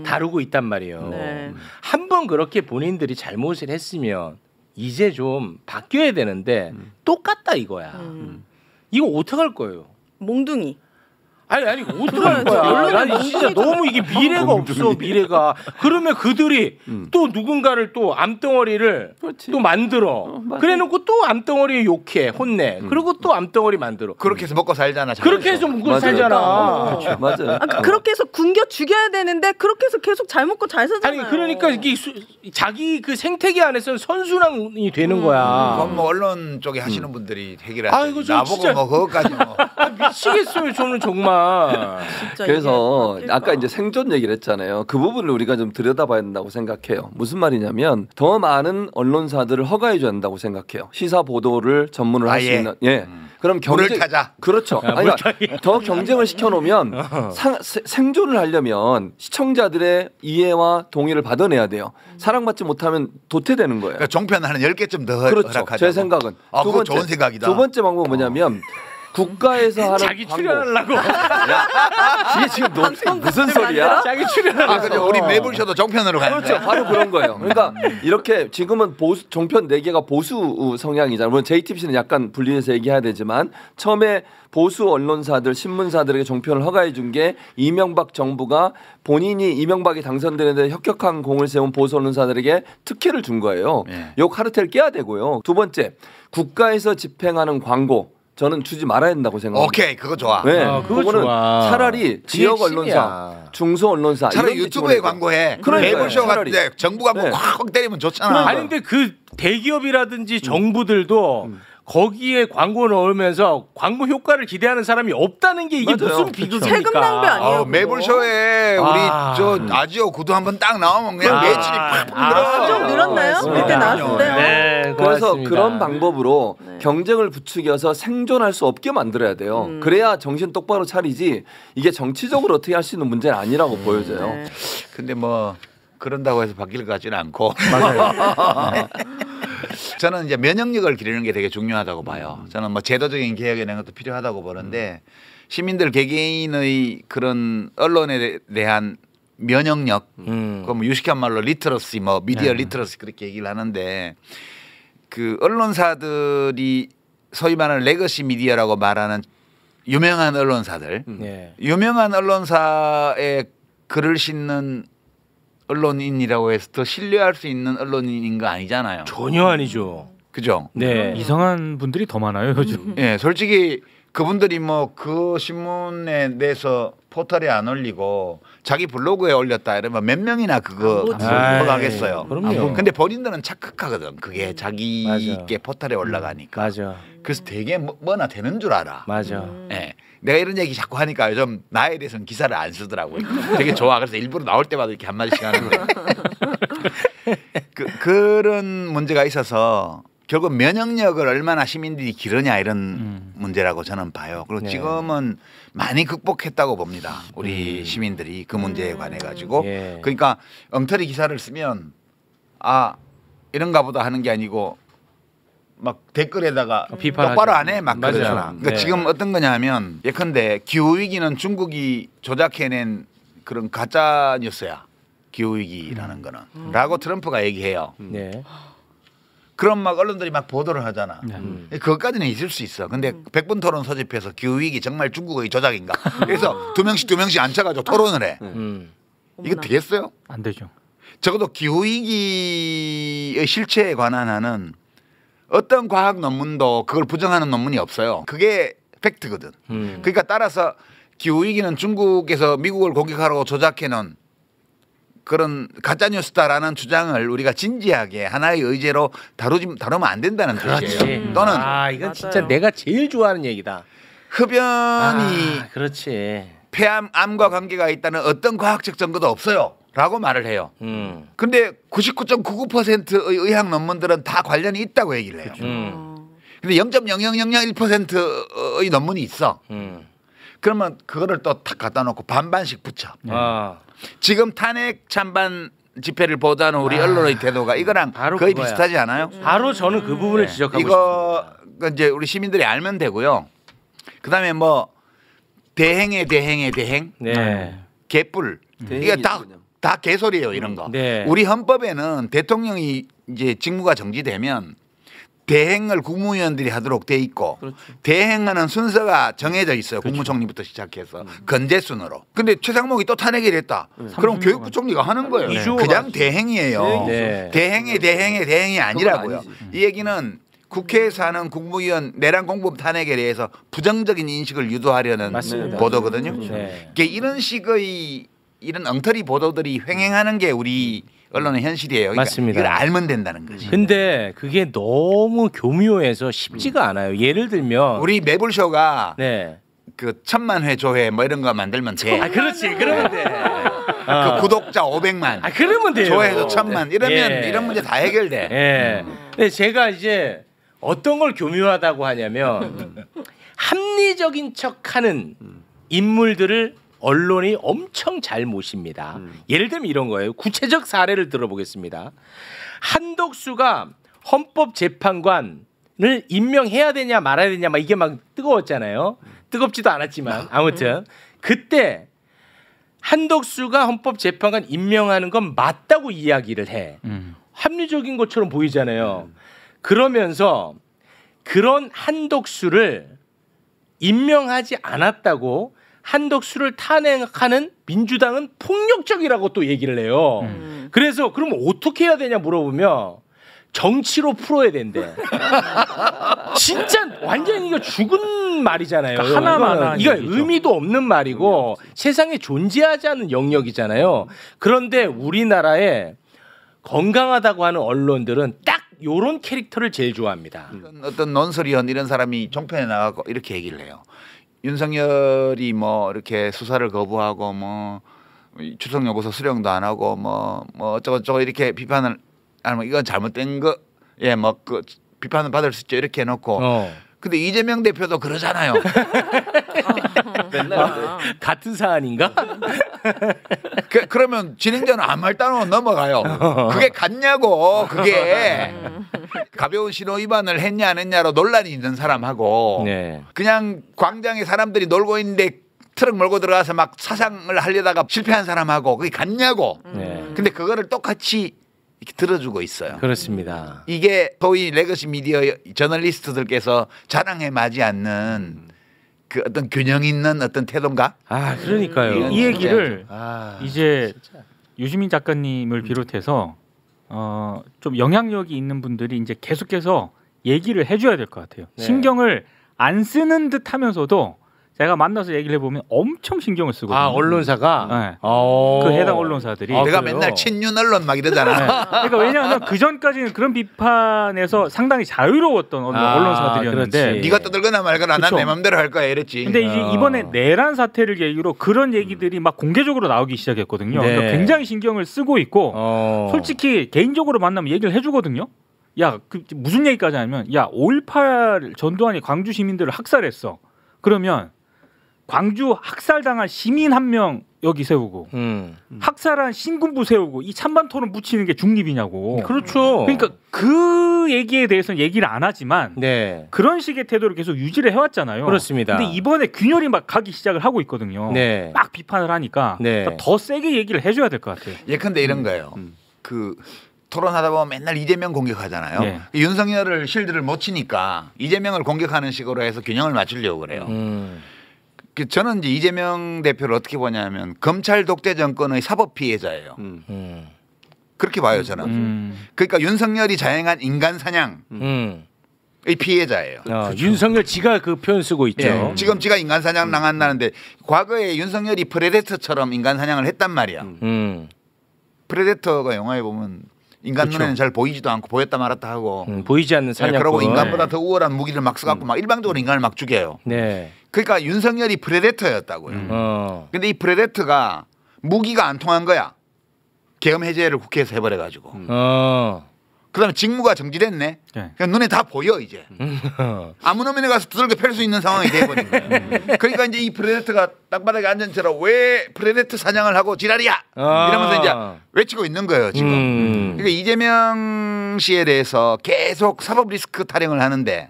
다루고 있단 말이에요. 네. 한번 그렇게 본인들이 잘못을 했으면 이제 좀 바뀌어야 되는데 똑같다 이거야. 이거 어떡할 거예요? 몽둥이. 아니 어떡할 거야. 난 진짜 너무 이게 미래가 없어 미래가. 그러면 그들이 또 누군가를 또 암덩어리를 또 만들어. 그래놓고 또 암덩어리 욕해 혼내. 그리고 또 암덩어리 만들어. 그렇게 해서 먹고 살잖아. 그렇게 해서 먹고 살잖아. 그렇죠. 맞아요. 그렇게 해서 굶겨 죽여야 되는데 그렇게 해서 계속 잘 먹고 잘 살잖아요. 아니 그러니까 이게 자기 그 생태계 안에서는 선순환이 되는 거야. 그건 뭐 언론 쪽에 하시는 분들이 해결하지. 아이고 나보고 진짜 뭐 그것까지 뭐. 미치겠어요 저는 정말. 그래서 아까 이제 생존 얘기를 했잖아요. 그 부분을 우리가 좀 들여다봐야 된다고 생각해요. 무슨 말이냐면 더 많은 언론사들을 허가해줘야 한다고 생각해요. 시사 보도를 전문으로 할 수 있는. 그럼 물을 타자. 그렇죠. 더 경쟁을 시켜놓으면 생존을 하려면 시청자들의 이해와 동의를 받아내야 돼요. 사랑받지 못하면 도태되는 거예요. 그러니까 종편 한 10개쯤 더 그렇죠. 허락하자고. 제 생각은. 그거 좋은 생각이다. 두 번째 방법은 뭐냐면 국가에서 하는 자기 출연하려고. 이게 지금 무슨 소리야? 자기 출연하려고. 그죠. 우리 매불쇼도 종편으로 가는 그렇죠. 바로 그런 거예요. 그러니까 이렇게 지금은 종편 4개가 보수 성향이잖아요. 물론 JTBC는 약간 분리해서 얘기해야 되지만 처음에 보수 언론사들, 신문사들에게 종편을 허가해 준 게 이명박 정부가 본인이 이명박이 당선되는데 혁혁한 공을 세운 보수 언론사들에게 특혜를 준 거예요. 요 카르텔 깨야 되고요. 두 번째, 국가에서 집행하는 광고 저는 주지 말아야 된다고 생각합니다. 오케이, 그거 좋아. 네, 그거는 차라리 지역 언론사, 중소 언론사 차라리 유튜브에 광고해. 매불쇼 같은데 정부 광고 확 때리면 좋잖아. 아니 근데 그 대기업이라든지 정부들도 거기에 광고 넣으면서 광고 효과를 기대하는 사람이 없다는 게 이게 맞아요. 무슨 비극입니까? 세금 낭비 아니에요? 매불쇼에 우리 저 아지오 구두 한번 딱 나오면 그냥 매출이 팍 늘어. 좀 늘었나요? 그때 나왔을 때요. 네, 그래서 그런 방법으로 경쟁을 부추겨서 생존할 수 없게 만들어야 돼요. 그래야 정신 똑바로 차리지 이게 정치적으로 어떻게 할 수 있는 문제는 아니라고 보여져요. 근데 뭐 그런다고 해서 바뀔 것 같지는 않고. 맞아요. 저는 이제 면역력을 기르는 게 되게 중요하다고 봐요. 저는 뭐 제도적인 개혁에 대한 것도 필요하다고 보는데 시민들 개개인의 그런 언론에 대한 면역력, 그뭐 유식한 말로 리터러시, 뭐 미디어 리터러시 그렇게 얘기를 하는데 그 언론사들이 소위 말하는 레거시 미디어라고 말하는 유명한 언론사들, 유명한 언론사에 글을 싣는 언론인이라고 해서 더 신뢰할 수 있는 언론인인 거 아니잖아요. 전혀 아니죠. 그죠? 네. 이상한 분들이 더 많아요 요즘. 예, 솔직히 그분들이 뭐 그 신문에 내서 포털에 안 올리고 자기 블로그에 올렸다 이러면 몇 명이나 그거 하겠어요. 그럼요. 근데 본인들은 착각하거든. 그게 자기께 포털에 올라가니까. 맞아. 그래서 되게 뭐나 되는 줄 알아. 맞아. 예. 내가 이런 얘기 자꾸 하니까 요즘 나에 대해서는 기사를 안 쓰더라고요. 되게 좋아. 그래서 일부러 나올 때마다 이렇게 한마디씩 하는데 그런 문제가 있어서 결국 면역력을 얼마나 시민들이 기르냐 이런 문제라고 저는 봐요. 그리고 지금은 많이 극복했다고 봅니다. 우리 시민들이 그 문제에 관해 가지고. 그러니까 엉터리 기사를 쓰면 아 이런가 보다 하는 게 아니고 막 댓글에다가 똑바로 안 해 막 그러잖아. 그러니까 지금 어떤 거냐면 예컨대 기후위기는 중국이 조작해낸 그런 가짜 뉴스야. 기후위기라는 거는 라고 트럼프가 얘기해요. 그럼 막 언론들이 막 보도를 하잖아. 그것까지는 있을 수 있어. 근데 100분 토론 소집해서 기후위기 정말 중국의 조작인가? 그래서 두 명씩 앉혀가지고 토론을 해. 이거 되겠어요? 안 되죠. 적어도 기후위기의 실체에 관한 하는 어떤 과학 논문도 그걸 부정하는 논문이 없어요. 그게 팩트거든. 그러니까 따라서 기후위기는 중국에서 미국을 공격하라고 조작해놓은 그런 가짜뉴스다라는 주장을 우리가 진지하게 하나의 의제로 다루면 안 된다는 뜻이에요. 또는 이건 진짜 내가 제일 좋아하는 얘기다. 흡연이 그렇지. 폐암과 관계가 있다는 어떤 과학적 증거도 없어요. 라고 말을 해요. 근데 99.99%의 의학 논문들은 다 관련이 있다고 얘기를 해요. 근데 0.00001%의 논문이 있어. 그러면 그거를 또 탁 갖다 놓고 반반씩 붙여. 지금 탄핵 찬반 집회를 보도하는 우리 언론의 태도가 이거랑 거의 그거야. 비슷하지 않아요? 바로 저는 그 부분을 지적하고 이거 이제 우리 시민들이 알면 되고요. 그다음에 뭐 대행, 개뿔 이게 다 개소리예요 이런 거. 우리 헌법에는 대통령이 이제 직무가 정지되면 대행을 국무위원들이 하도록 돼 있고 대행하는 순서가 정해져 있어요. 국무총리부터 시작해서 건재순으로. 근데 최상목이 또 탄핵이 됐다. 그럼 교육부총리가 하는 거예요. 그냥 대행이에요. 대행이 아니라고요. 이 얘기는 국회에서 하는 국무위원 내란 공범 탄핵에 대해서 부정적인 인식을 유도하려는 보도거든요. 이런 식의 이런 엉터리 보도들이 횡행하는 게 우리 언론의 현실이에요. 그러니까 맞습니다. 이걸 알면 된다는 거지. 근데 그게 너무 교묘해서 쉽지가 않아요. 예를 들면 우리 매불쇼가 그 1000만 회 조회 뭐 이런 거 만들면 돼. 그렇지. 그러면 돼. 그 구독자 500만. 그러면 돼요. 조회도 1000만. 이러면 이런 문제 다 해결돼. 근데 제가 이제 어떤 걸 교묘하다고 하냐면 합리적인 척하는 인물들을 언론이 엄청 잘 모십니다. 예를 들면 이런 거예요. 구체적 사례를 들어보겠습니다. 한덕수가 헌법재판관을 임명해야 되냐 말아야 되냐 막 이게 막 뜨거웠잖아요. 뜨겁지도 않았지만 아무튼 그때 한덕수가 헌법재판관 임명하는 건 맞다고 이야기를 해. 합리적인 것처럼 보이잖아요. 그러면서 그런 한덕수를 임명하지 않았다고 한덕수를 탄핵하는 민주당은 폭력적이라고 또 얘기를 해요. 그래서 그러면 어떻게 해야 되냐 물어보면 정치로 풀어야 된대. 진짜 완전히 이거 죽은 말이잖아요. 그러니까 하나만 이거 의미도 없는 말이고 세상에 존재하지 않는 영역이잖아요. 그런데 우리나라에 건강하다고 하는 언론들은 딱 요런 캐릭터를 제일 좋아합니다. 어떤 논설위원 이런 사람이 종편에 나가고 이렇게 얘기를 해요. 윤석열이 뭐 이렇게 수사를 거부하고 뭐 출석 요구서 수령도 안 하고 뭐 어쩌고저쩌고 이렇게 비판을 하면 이건 잘못된 거 뭐 그 비판을 받을 수 있죠 이렇게 해놓고 근데 이재명 대표도 그러잖아요. 같은 사안인가? 그러면 진행자는 아무 말 따로 넘어가요. 그게 같냐고. 그게 가벼운 신호 위반을 했냐 안 했냐로 논란이 있는 사람하고 그냥 광장에 사람들이 놀고 있는데 트럭 몰고 들어가서 막 사상을 하려다가 실패한 사람하고 그게 같냐고. 근데 그거를 똑같이 이렇게 들어주고 있어요. 그렇습니다. 이게 소위 레거시 미디어 저널리스트들께서 자랑에 맞지 않는 그 어떤 균형 있는 어떤 태도인가? 그러니까요. 이 얘기를 이제 유시민 작가님을 비롯해서 좀 영향력이 있는 분들이 이제 계속해서 얘기를 해줘야 될 것 같아요. 신경을 안 쓰는 듯하면서도 제가 만나서 얘기를 해보면 엄청 신경을 쓰거든요. 언론사가? 그 해당 언론사들이. 내가 맨날 친윤 언론 막 이러잖아. 그러니까 왜냐하면 그 전까지는 그런 비판에서 상당히 자유로웠던 언론사들이었는데 네가 떠들거나 말거나 난 내 맘대로 할 거야 이랬지. 근데 이제 이번에 내란 사태를 계기로 그런 얘기들이 막 공개적으로 나오기 시작했거든요. 그러니까 굉장히 신경을 쓰고 있고 솔직히 개인적으로 만나면 얘기를 해주거든요. 야, 그 무슨 얘기까지 하면 야, 5.18 전두환이 광주 시민들을 학살했어. 그러면 광주 학살당한 시민 한 명 여기 세우고 학살한 신군부 세우고 이 찬반 토론 붙이는 게 중립이냐고. 그렇죠. 그러니까 그 얘기에 대해서는 얘기를 안 하지만 네. 그런 식의 태도를 계속 유지를 해왔잖아요. 그렇습니다. 근데 이번에 균열이 막 가기 시작을 하고 있거든요. 네. 막 비판을 하니까 네. 그러니까 더 세게 얘기를 해줘야 될 것 같아요. 예컨대 이런 거예요. 그 토론하다 보면 맨날 이재명 공격하잖아요. 네. 윤석열을 실드를 못 치니까 이재명을 공격하는 식으로 해서 균형을 맞추려고 그래요. 저는 이제 이재명 대표를 어떻게 보냐면 검찰 독재 정권의 사법 피해자예요. 그렇게 봐요 저는. 그러니까 윤석열이 자행한 인간 사냥의 피해자예요. 그렇죠. 윤석열 지가 그 표현 쓰고 있죠. 네. 지금 지가 인간 사냥 당한다는데 과거에 윤석열이 프레데터처럼 인간 사냥을 했단 말이야. 프레데터가 영화에 보면 인간 그렇죠. 눈에는 잘 보이지도 않고 보였다 말았다 하고 보이지 않는 사냥꾼. 그러고 인간보다 더 우월한 무기를 막 써갖고 막 일방적으로 인간을 막 죽여요. 네. 그러니까 윤석열이 프레데터였다고요. 근데 이 프레데터가 무기가 안 통한 거야. 계엄 해제를 국회에서 해버려가지고. 그다음에 직무가 정지됐네. 네. 그러니까 눈에 다 보여 이제. 아무 놈이나 가서 두들겨 팰 수 있는 상황이 돼버린 거예요. 그러니까 이제 이 프레데터가 땅바닥에 앉은 채로 왜 프레데터 사냥을 하고 지랄이야 이러면서 이제 외치고 있는 거예요 지금. 그러니까 이재명 씨에 대해서 계속 사법 리스크 타령을 하는데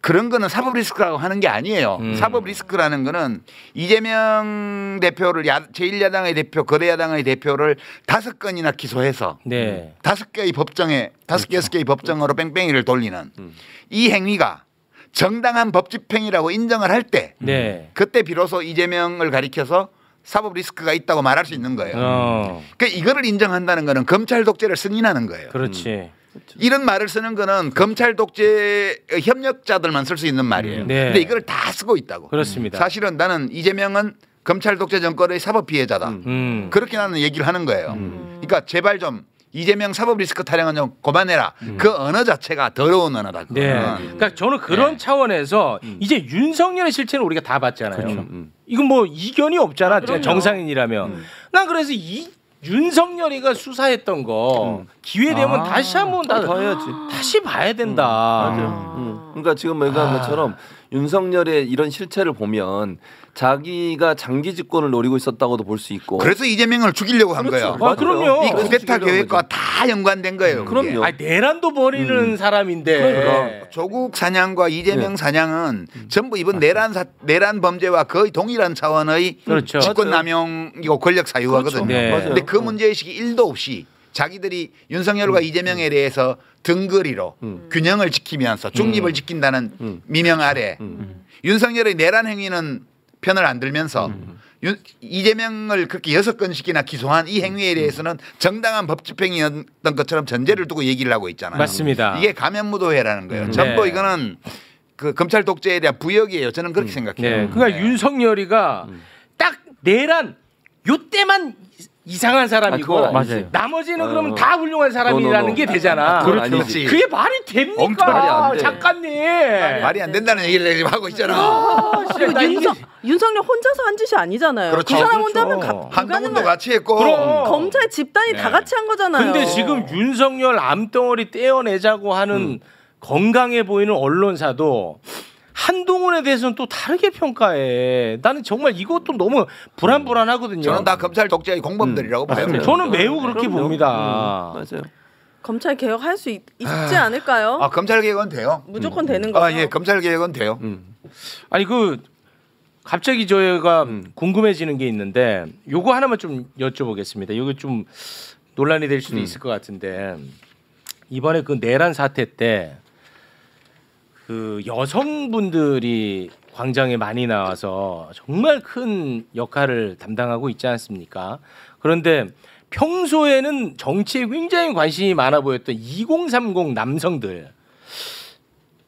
그런 거는 사법 리스크라고 하는 게 아니에요. 사법 리스크라는 거는 이재명 대표를 제1야당의 대표, 거대야당의 대표를 5건이나 기소해서 네. 5개의 법정에 6개의 법정으로 뺑뺑이를 돌리는 이 행위가 정당한 법 집행이라고 인정을 할 때 그때 비로소 이재명을 가리켜서 사법 리스크가 있다고 말할 수 있는 거예요. 그러니까 이거를 인정한다는 거는 검찰 독재를 승인하는 거예요. 그렇지. 이런 말을 쓰는 거는 검찰 독재 협력자들만 쓸 수 있는 말이에요. 네. 근데 이걸 다 쓰고 있다고. 그렇습니다. 사실은 나는 이재명은 검찰 독재 정권의 사법 피해자다. 그렇게 나는 얘기를 하는 거예요. 그러니까 제발 좀 이재명 사법 리스크 타령은 좀 그만해라. 그 언어 자체가 더러운 언어다. 네. 그러니까 저는 그런 차원에서 이제 윤석열의 실체는 우리가 다 봤잖아요. 그렇죠. 이건 뭐 이견이 없잖아. 정상인이라면. 난 그래서 이 윤석열이가 수사했던 거 기회 되면 다시 한번 더 해야지. 다시 봐야 된다. 맞아요. 그러니까 지금 얘기한 것처럼 윤석열의 이런 실체를 보면 자기가 장기 집권을 노리고 있었다고도 볼 수 있고. 그래서 이재명을 죽이려고 한 거예요. 그럼요. 이 쿠데타 계획과 다 연관된 거예요. 그럼요. 내란도 벌이는 사람인데. 조국 사냥과 이재명 사냥은 전부 이번 내란 범죄와 거의 동일한 차원의 그렇죠. 직권 남용이고 권력 사유화거든요. 그렇죠. 근데 그 문제의식이 1도 없이 자기들이 윤석열과 이재명에 대해서 등거리로 균형을 지키면서 중립을 지킨다는 미명 아래 윤석열의 내란 행위는 편을 안 들면서 이재명을 그렇게 6건씩이나 기소한 이 행위에 대해서는 정당한 법 집행이었던 것처럼 전제를 두고 얘기를 하고 있잖아요. 맞습니다. 이게 가면무도회라는 거예요. 전부 이거는 그 검찰 독재에 대한 부역이에요. 저는 그렇게 생각해요. 그러니까 윤석열이가 딱 내란 요때만 이상한 사람이고 맞아요. 나머지는 그러면 다 훌륭한 사람이라는 게 되잖아. 그렇지. 그게 말이 됩니까? 작가님. 말이 안 된다는 얘기를 지금 하고 있잖아. 윤석열 혼자서 한 짓이 아니잖아요. 그렇죠. 그 사람 혼자 하면 한동훈도 같이 했고 검찰 집단이 다 같이 한 거잖아요. 근데 지금 윤석열 암덩어리 떼어내자고 하는 건강해 보이는 언론사도 한동훈에 대해서는 또 다르게 평가해. 나는 정말 이것도 너무 불안하거든요. 저는 다 검찰 독재의 공범들이라고 봐요. 저는 매우 그렇게 봅니다. 맞아요. 검찰 개혁할 수 있지 않을까요? 검찰 개혁은 돼요. 무조건 되는 거죠. 예, 검찰 개혁은 돼요. 아니 갑자기 저희가 궁금해지는 게 있는데 요거 하나만 좀 여쭤보겠습니다. 이거 좀 논란이 될 수도 있을 것 같은데 이번에 그 내란 사태 때 그 여성분들이 광장에 많이 나와서 정말 큰 역할을 담당하고 있지 않습니까? 그런데 평소에는 정치에 굉장히 관심이 많아 보였던 2030 남성들,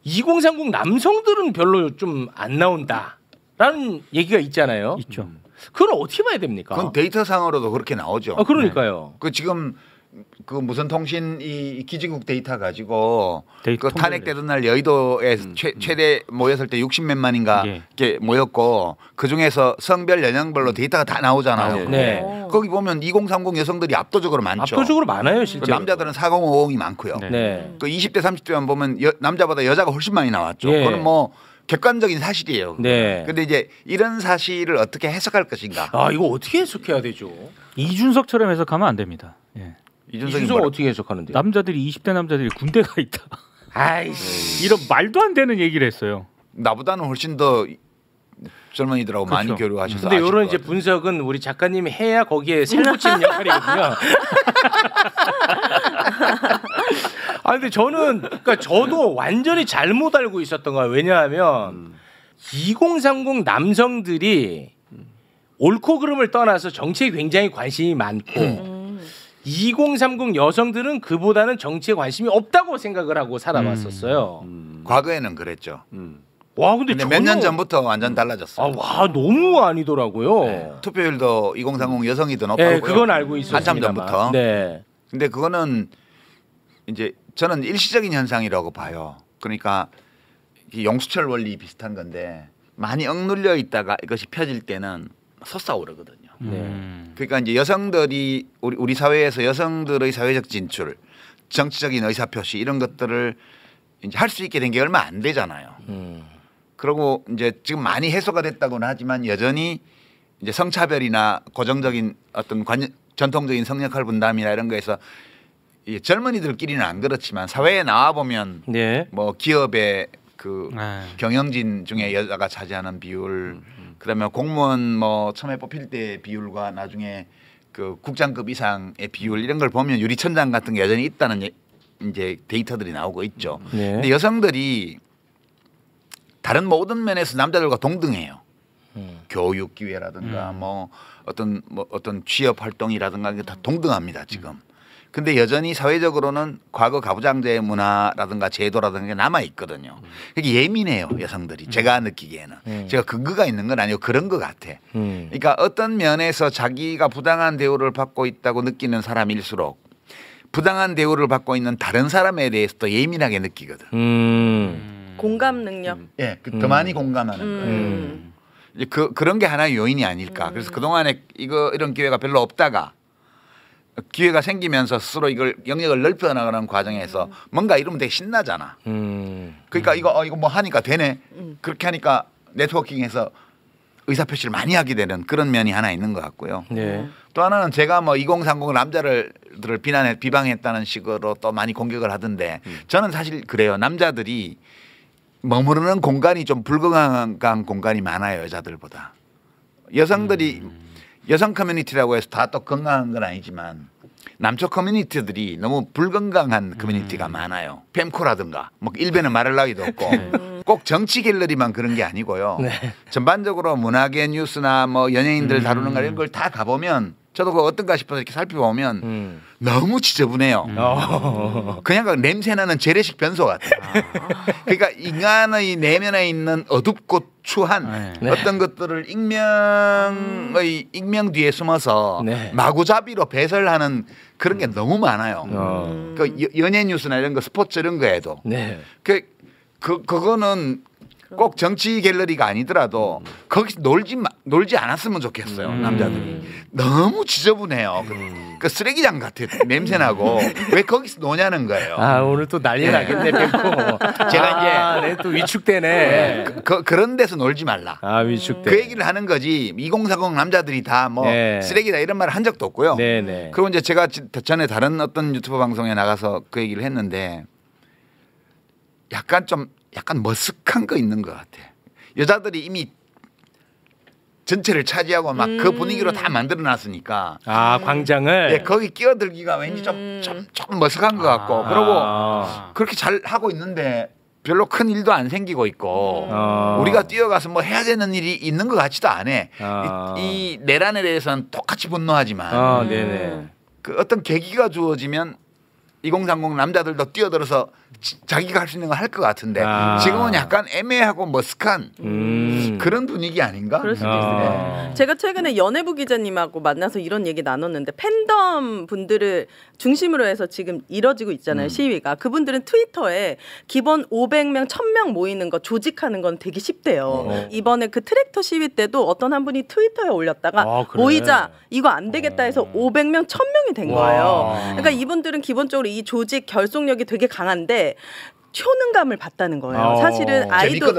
2030 남성들은 별로 좀 안 나온다라는 얘기가 있잖아요. 있죠. 그건 어떻게 봐야 됩니까? 그건 데이터상으로도 그렇게 나오죠. 그러니까요. 그 지금 그 무선 통신 이 기지국 데이터 가지고 그 탄핵되던 날 여의도에 최대 모였을 때 60몇만인가 이렇게 모였고 그 중에서 성별 연령별로 데이터가 다 나오잖아요. 네. 거기 보면 2030 여성들이 압도적으로 많죠. 압도적으로 많아요, 실제. 남자들은 4050이 많고요. 네. 그 20대 30대만 보면 남자보다 여자가 훨씬 많이 나왔죠. 그건 뭐 객관적인 사실이에요. 네. 근데 이제 이런 사실을 어떻게 해석할 것인가? 아, 이거 어떻게 해석해야 되죠? 이준석처럼 해석하면 안 됩니다. 예. 이준석 어떻게 해석하는데요? 남자들이 20대 남자들이 군대가 있다. 아이씨. 이런 말도 안 되는 얘기를 했어요. 나보다는 훨씬 더 젊은이들하고 그렇죠. 많이 교류하셔서. 근데 이런 이제 분석은 우리 작가님이 해야 거기에 살 붙이는 역할이거든요. 아 근데 저는 그러니까 저도 완전히 잘못 알고 있었던 거예요. 왜냐하면 2030 남성들이 옳고 그름을 떠나서 정치에 굉장히 관심이 많고 2030 여성들은 그보다는 정치에 관심이 없다고 생각을 하고 살아왔었어요. 과거에는 그랬죠. 와 근데 몇 년 전부터 완전 달라졌어요. 와 너무 아니더라고요. 네. 투표율도 2030 여성이 더 네, 높았고요. 그건 알고 있었어요. 한참 전부터. 네. 근데 그거는 이제 저는 일시적인 현상이라고 봐요. 그러니까 용수철 원리 비슷한 건데 많이 억눌려 있다가 이것이 펴질 때는 솟아오르거든요. 그러니까 이제 여성들이 우리 사회에서 여성들의 사회적 진출, 정치적인 의사표시 이런 것들을 이제 할 수 있게 된 게 얼마 안 되잖아요. 그리고 이제 지금 많이 해소가 됐다고는 하지만 여전히 이제 성차별이나 고정적인 어떤 전통적인 성역할 분담이나 이런 거에서 이 젊은이들끼리는 안 그렇지만 사회에 나와 보면 네. 뭐 기업의 그 경영진 중에 여자가 차지하는 비율, 그다음에 공무원 뭐 처음에 뽑힐 때 비율과 나중에 그 국장급 이상의 비율 이런 걸 보면 유리천장 같은 게 여전히 있다는 이제 데이터들이 나오고 있죠. 네. 근데 여성들이 다른 모든 면에서 남자들과 동등해요. 교육 기회라든가 뭐 어떤 취업 활동이라든가 이게 다 동등합니다 지금. 근데 여전히 사회적으로는 과거 가부장제 문화라든가 제도라든가 게 남아 있거든요. 그게 예민해요 여성들이. 제가 느끼기에는 제가 근거가 있는 건 아니고 그런 것 같아. 그러니까 어떤 면에서 자기가 부당한 대우를 받고 있다고 느끼는 사람일수록 부당한 대우를 받고 있는 다른 사람에 대해서 더 예민하게 느끼거든. 공감 능력. 예, 더 많이 공감하는 거예요. 이제 그런 게 하나의 요인이 아닐까. 그래서 그 동안에 이런 기회가 별로 없다가 기회가 생기면서 스스로 이걸 영역을 넓혀 나가는 과정에서 뭔가 이러면 되게 신나잖아. 그러니까 이거 뭐 하니까 되네. 그렇게 하니까 네트워킹해서 의사표시를 많이 하게 되는 그런 면이 하나 있는 것 같고요. 네. 또 하나는 제가 뭐 2030 남자들을 비방했다는 식으로 또 많이 공격을 하던데 저는 사실 그래요. 남자들이 머무르는 공간이 좀 불건강한 공간이 많아요. 여자들보다. 여성들이 여성 커뮤니티라고 해서 다 또 건강한 건 아니지만 남초 커뮤니티들이 너무 불건강한 커뮤니티가 많아요. fem코라든가 뭐 일베는 말할 나위도 없고 꼭 정치 갤러리만 그런 게 아니고요. 네. 전반적으로 문화계 뉴스나 뭐 연예인들 다루는 거 이런 걸 다 가보면 저도 그거 어떤가 싶어서 이렇게 살펴보면 너무 지저분해요. 그냥 그 냄새나는 재래식 변소 같아요. 그러니까 인간의 내면에 있는 어둡고 추한 어떤 것들을 익명 뒤에 숨어서 마구잡이로 배설하는 그런 게 너무 많아요. 그 연예 뉴스나 이런 거 스포츠 이런 거에도 그거는 꼭 정치 갤러리가 아니더라도 거기서 놀지 않았으면 좋겠어요. 남자들이 너무 지저분해요. 그 쓰레기장 같아. 냄새나고 왜 거기서 노냐는 거예요. 아 오늘 또 난리 나겠네. 제가 이제 또 위축되네. 그런 데서 놀지 말라. 아 위축돼. 그 얘기를 하는 거지. 2040 남자들이 다 뭐 쓰레기다 이런 말을 한 적도 없고요. 그리고 이제 제가 전에 다른 어떤 유튜브 방송에 나가서 그 얘기를 했는데 약간 머쓱한 거 있는 것 같아. 여자들이 이미 전체를 차지하고 막 그 분위기로 다 만들어놨으니까. 아 광장을. 거기 끼어들기가 왠지 좀 머쓱한 것 같고. 그러고 그렇게 잘 하고 있는데 별로 큰 일도 안 생기고 있고. 우리가 뛰어가서 뭐 해야 되는 일이 있는 것 같지도 않아. 이 내란에 대해서는 똑같이 분노하지만. 네네. 그 어떤 계기가 주어지면 2030 남자들도 뛰어들어서 자기가 할 수 있는 거 할 것 같은데 지금은 약간 애매하고 머쓱한 그런 분위기 아닌가? 그럴 수도 있어요. 제가 최근에 연예부 기자님하고 만나서 이런 얘기 나눴는데 팬덤 분들을 중심으로 해서 지금 이뤄지고 있잖아요. 시위가. 그분들은 트위터에 기본 500명, 1000명 모이는 거 조직하는 건 되게 쉽대요. 이번에 그 트랙터 시위 때도 어떤 한 분이 트위터에 올렸다가 그래. 모이자 이거 안 되겠다 해서 500명, 1000명이 된 거예요. 그러니까 이분들은 기본적으로 이 조직 결속력이 되게 강한데 효능감을 봤다는 거예요. 사실은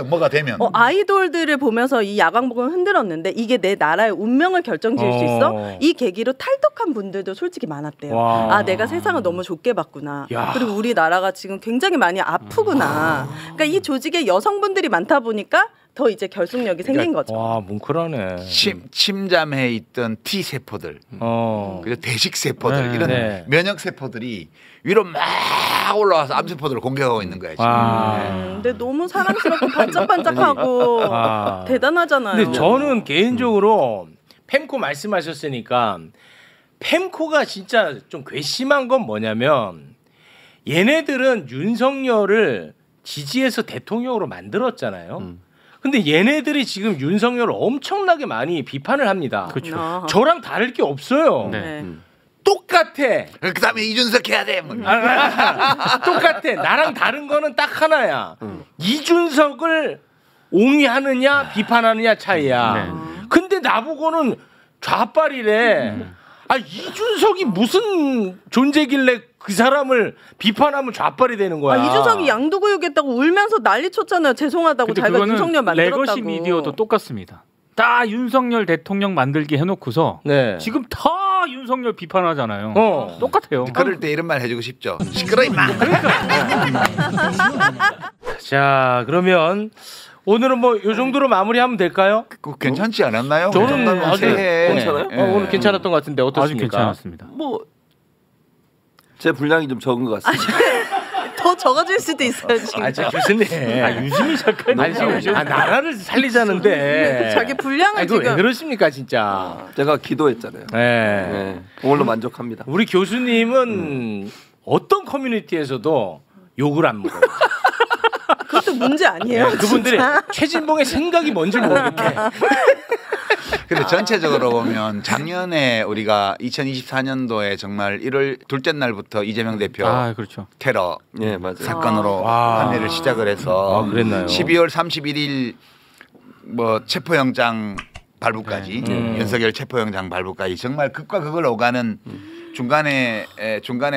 뭐가 되면 아이돌들을 보면서 이 야광복을 흔들었는데 이게 내 나라의 운명을 결정지을 수 있어. 이 계기로 탈덕한 분들도 솔직히 많았대요. 아 내가 세상을 너무 좁게 봤구나. 그리고 우리나라가 지금 굉장히 많이 아프구나. 그러니까 이 조직에 여성분들이 많다 보니까 더 이제 결속력이 생긴 거죠. 와, 뭉클하네. 침잠해 있던 T 세포들, 그리고 대식 세포들 이런 면역 세포들이 위로 막 올라와서 암 세포들을 공격하고 있는 거야 지금. 근데 너무 사랑스럽고 반짝반짝하고 대단하잖아요. 근데 저는 개인적으로 펜코 말씀하셨으니까 펜코가 진짜 좀 괘씸한 건 뭐냐면 얘네들은 윤석열을 지지해서 대통령으로 만들었잖아요. 근데 얘네들이 지금 윤석열을 엄청나게 많이 비판을 합니다. 그렇죠. 저랑 다를 게 없어요. 네. 똑같아. 그다음에 이준석 해야 돼. 똑같아. 나랑 다른 거는 딱 하나야. 이준석을 옹이하느냐 비판하느냐 차이야. 근데 나보고는 좌빨이래. 이준석이 무슨 존재길래 그 사람을 비판하면 좌빨이 되는 거야. 이준석이 양도구역했다고 울면서 난리 쳤잖아요. 죄송하다고 자기가 윤석열 만들었다고. 레거시 미디어도 똑같습니다. 다 윤석열 대통령 만들기 해놓고서 지금 다 윤석열 비판하잖아요. 똑같아요. 그럴 때 이런 말 해주고 싶죠. 시끄러 임마. 자, 그러면 오늘은 뭐 이 정도로 마무리하면 될까요? 괜찮지 않았나요? 저는 아주 괜찮아요? 오늘 괜찮았던 것 같은데 어떻습니까? 아주 괜찮았습니다. 제 분량이 좀 적은 것 같습니다. 더 적어질 수도 있어요 지금. 교수님. 유시민 작가님. 지금 나라를 살리자는데. 자기 분량을 지금. 지금. 왜 그러십니까 진짜? 제가 기도했잖아요. 네. 그걸로 만족합니다. 우리 교수님은 어떤 커뮤니티에서도 욕을 안 먹어요. 그것도 문제 아니에요. 그분들이 최진봉의 생각이 뭔지 모르겠네. 근데 전체적으로 보면 작년에 우리가 2024년도에 정말 1월 둘째 날부터 이재명 대표 그렇죠. 테러 맞아요. 사건으로 판례를 시작을 해서 그랬나요? 12월 31일 뭐 체포영장 발부까지 윤석열 체포영장 발부까지 정말 극과 극을 오가는 중간에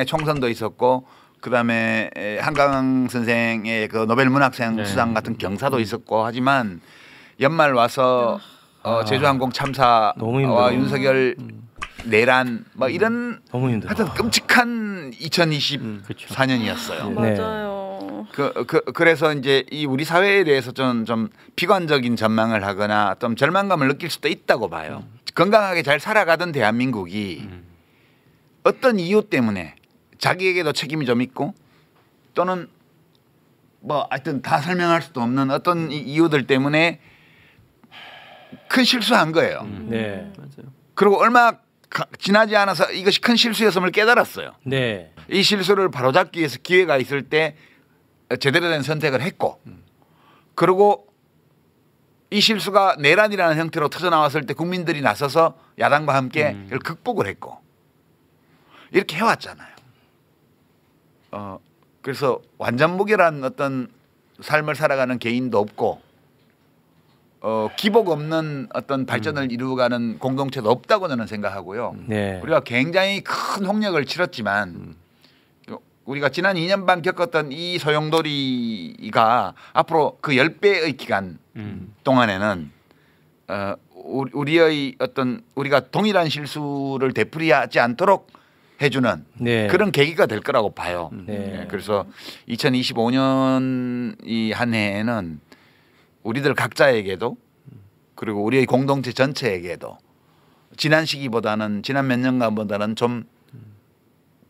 총선도 있었고 그다음에 한강 선생의 그 노벨 문학상 수상 같은 경사도 있었고 하지만 연말 와서 제주항공 참사와 윤석열 내란 뭐 이런 하여튼 끔찍한 2024년이었어요. 맞아요. 그래서 이제 이 우리 사회에 대해서 좀 비관적인 전망을 하거나 좀 절망감을 느낄 수도 있다고 봐요. 건강하게 잘 살아가던 대한민국이 어떤 이유 때문에 자기에게도 책임이 좀 있고 또는 뭐 하여튼 다 설명할 수도 없는 어떤 이유들 때문에 큰 실수한 거예요. 네. 맞아요. 그리고 얼마 지나지 않아서 이것이 큰 실수였음을 깨달았어요. 네. 이 실수를 바로잡기 위해서 기회가 있을 때 제대로 된 선택을 했고 그리고 이 실수가 내란이라는 형태로 터져나왔을 때 국민들이 나서서 야당과 함께 이걸 극복을 했고 이렇게 해왔잖아요. 그래서 완전 무결한 어떤 삶을 살아가는 개인도 없고 기복 없는 어떤 발전을 이루어가는 공동체도 없다고 저는 생각하고요. 네. 우리가 굉장히 큰 홍역을 치렀지만 우리가 지난 2년 반 겪었던 이 소용돌이가 앞으로 그 10배의 기간 동안에는 우리의 어떤 우리가 동일한 실수를 되풀이하지 않도록 해주는 그런 계기가 될 거라고 봐요. 그래서 2025년 이 한 해에는 우리들 각자에게도 그리고 우리의 공동체 전체에게도 지난 시기보다는 지난 몇 년간보다는 좀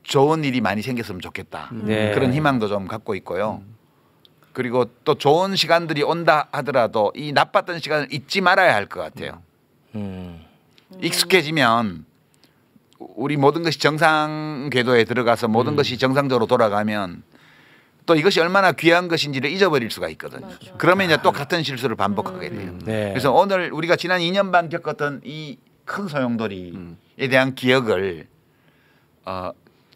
좋은 일이 많이 생겼으면 좋겠다. 그런 희망도 좀 갖고 있고요. 그리고 또 좋은 시간들이 온다 하더라도 이 나빴던 시간을 잊지 말아야 할 것 같아요. 익숙해지면 우리 모든 것이 정상 궤도에 들어가서 모든 것이 정상적으로 돌아가면 또 이것이 얼마나 귀한 것인지를 잊어버릴 수가 있거든요. 맞아. 그러면 이제 또 같은 실수를 반복하게 돼요. 네. 그래서 오늘 우리가 지난 2년 반 겪었던 이 큰 소용돌이에 대한 기억을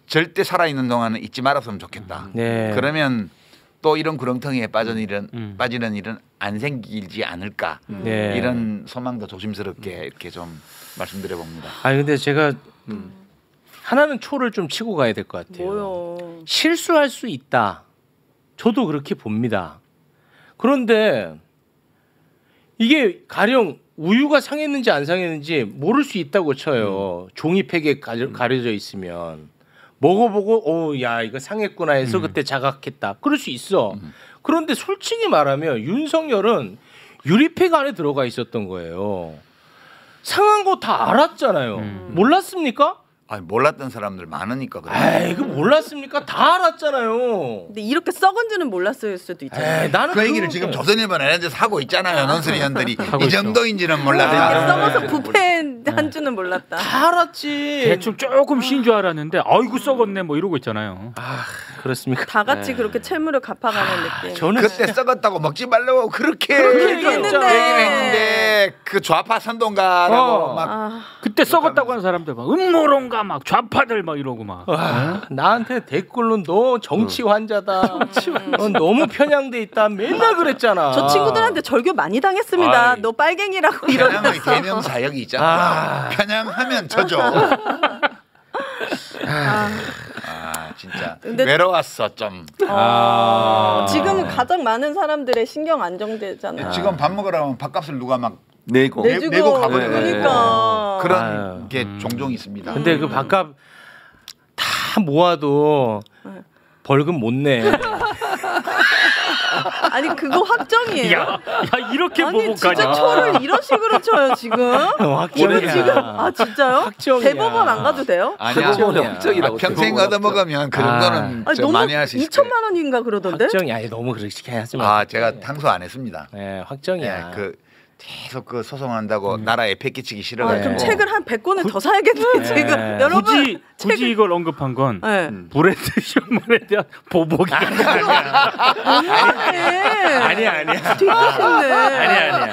절대 살아있는 동안은 잊지 말았으면 좋겠다. 네. 그러면 또 이런 구렁텅이에 빠지는 일은 안 생기지 않을까. 네. 이런 소망도 조심스럽게 이렇게 좀 말씀드려 봅니다. 아니 근데 제가 하나는 초를 좀 치고 가야 될 것 같아요. 뭐요? 실수할 수 있다. 저도 그렇게 봅니다. 그런데 이게 가령 우유가 상했는지 안 상했는지 모를 수 있다고 쳐요. 종이팩에 가려져 있으면 먹어보고 야 이거 상했구나 해서 그때 자각했다. 그럴 수 있어. 그런데 솔직히 말하면 윤석열은 유리팩 안에 들어가 있었던 거예요. 상한 거 다 알았잖아요. 몰랐습니까? 아니, 몰랐던 사람들 많으니까 그래. 에이, 그 몰랐습니까? 다 알았잖아요. 근데 이렇게 썩은지는 몰랐을 수도 있잖아요. 에이, 나는 그 얘기를 지금 조선일보나 이런 데서 하고 있잖아요. 논설위원들이 이 정도인지는 몰랐다. 이렇게 썩어서 부패한 줄은 몰랐다. 다 알았지. 대충 조금 쉰 줄 알았는데 아이고 썩었네 뭐 이러고 있잖아요. 아 그렇습니까? 다 같이 그렇게 채무를 갚아가는 느낌. 저는 그때 썩었다고 먹지 말라고 그렇게 얘기했는데 그 좌파 선동가라고 막 그때 썩었다고 하는 사람들 막 음모론가 막 좌파들 막 이러고 막 나한테 댓글로 너 정치 환자다. 너 너무 편향돼 있다. 맨날 그랬잖아. 저 친구들한테 절교 많이 당했습니다. 아이. 너 빨갱이라고 편향의 이러면서. 개념 사역이 있잖아. 편향하면 저죠. 진짜 근데- 외로웠어 좀. 지금은 가장 많은 사람들의 신경 안정되잖아. 지금 밥 먹으러 가면 밥값을 누가 막 내고 내고 가버리는 그러니까. 그런 게 종종 있습니다. 근데 그 밥값 다 모아도 벌금 못 내. 아니 그거 확정이에요. 야 이렇게 아니 보고 진짜 가냐. 초를 이런 식으로 쳐요 지금. 확정이야. 이거 지금 진짜요? 확정이야. 대법원 안 가도 돼요? 아니야. 확정이라고. 평생 얻어먹으면 그 정도는 아니, 좀 너무 많이 할 수 있을 거예요. 2천만 원인가 그러던데? 확정이 아니 너무 그렇게 하지 마. 제가 항소 안 했습니다. 네, 확정이야. 그 계속 그 소송한다고 나라에 패기치기 싫어가지고. 그럼 책을 한 100권은 더 사야겠네 지금. 여러분 굳이 이걸 언급한 건 네. 브랜드 셔먼에 대한 보복이 아니야. 뒤집혔네.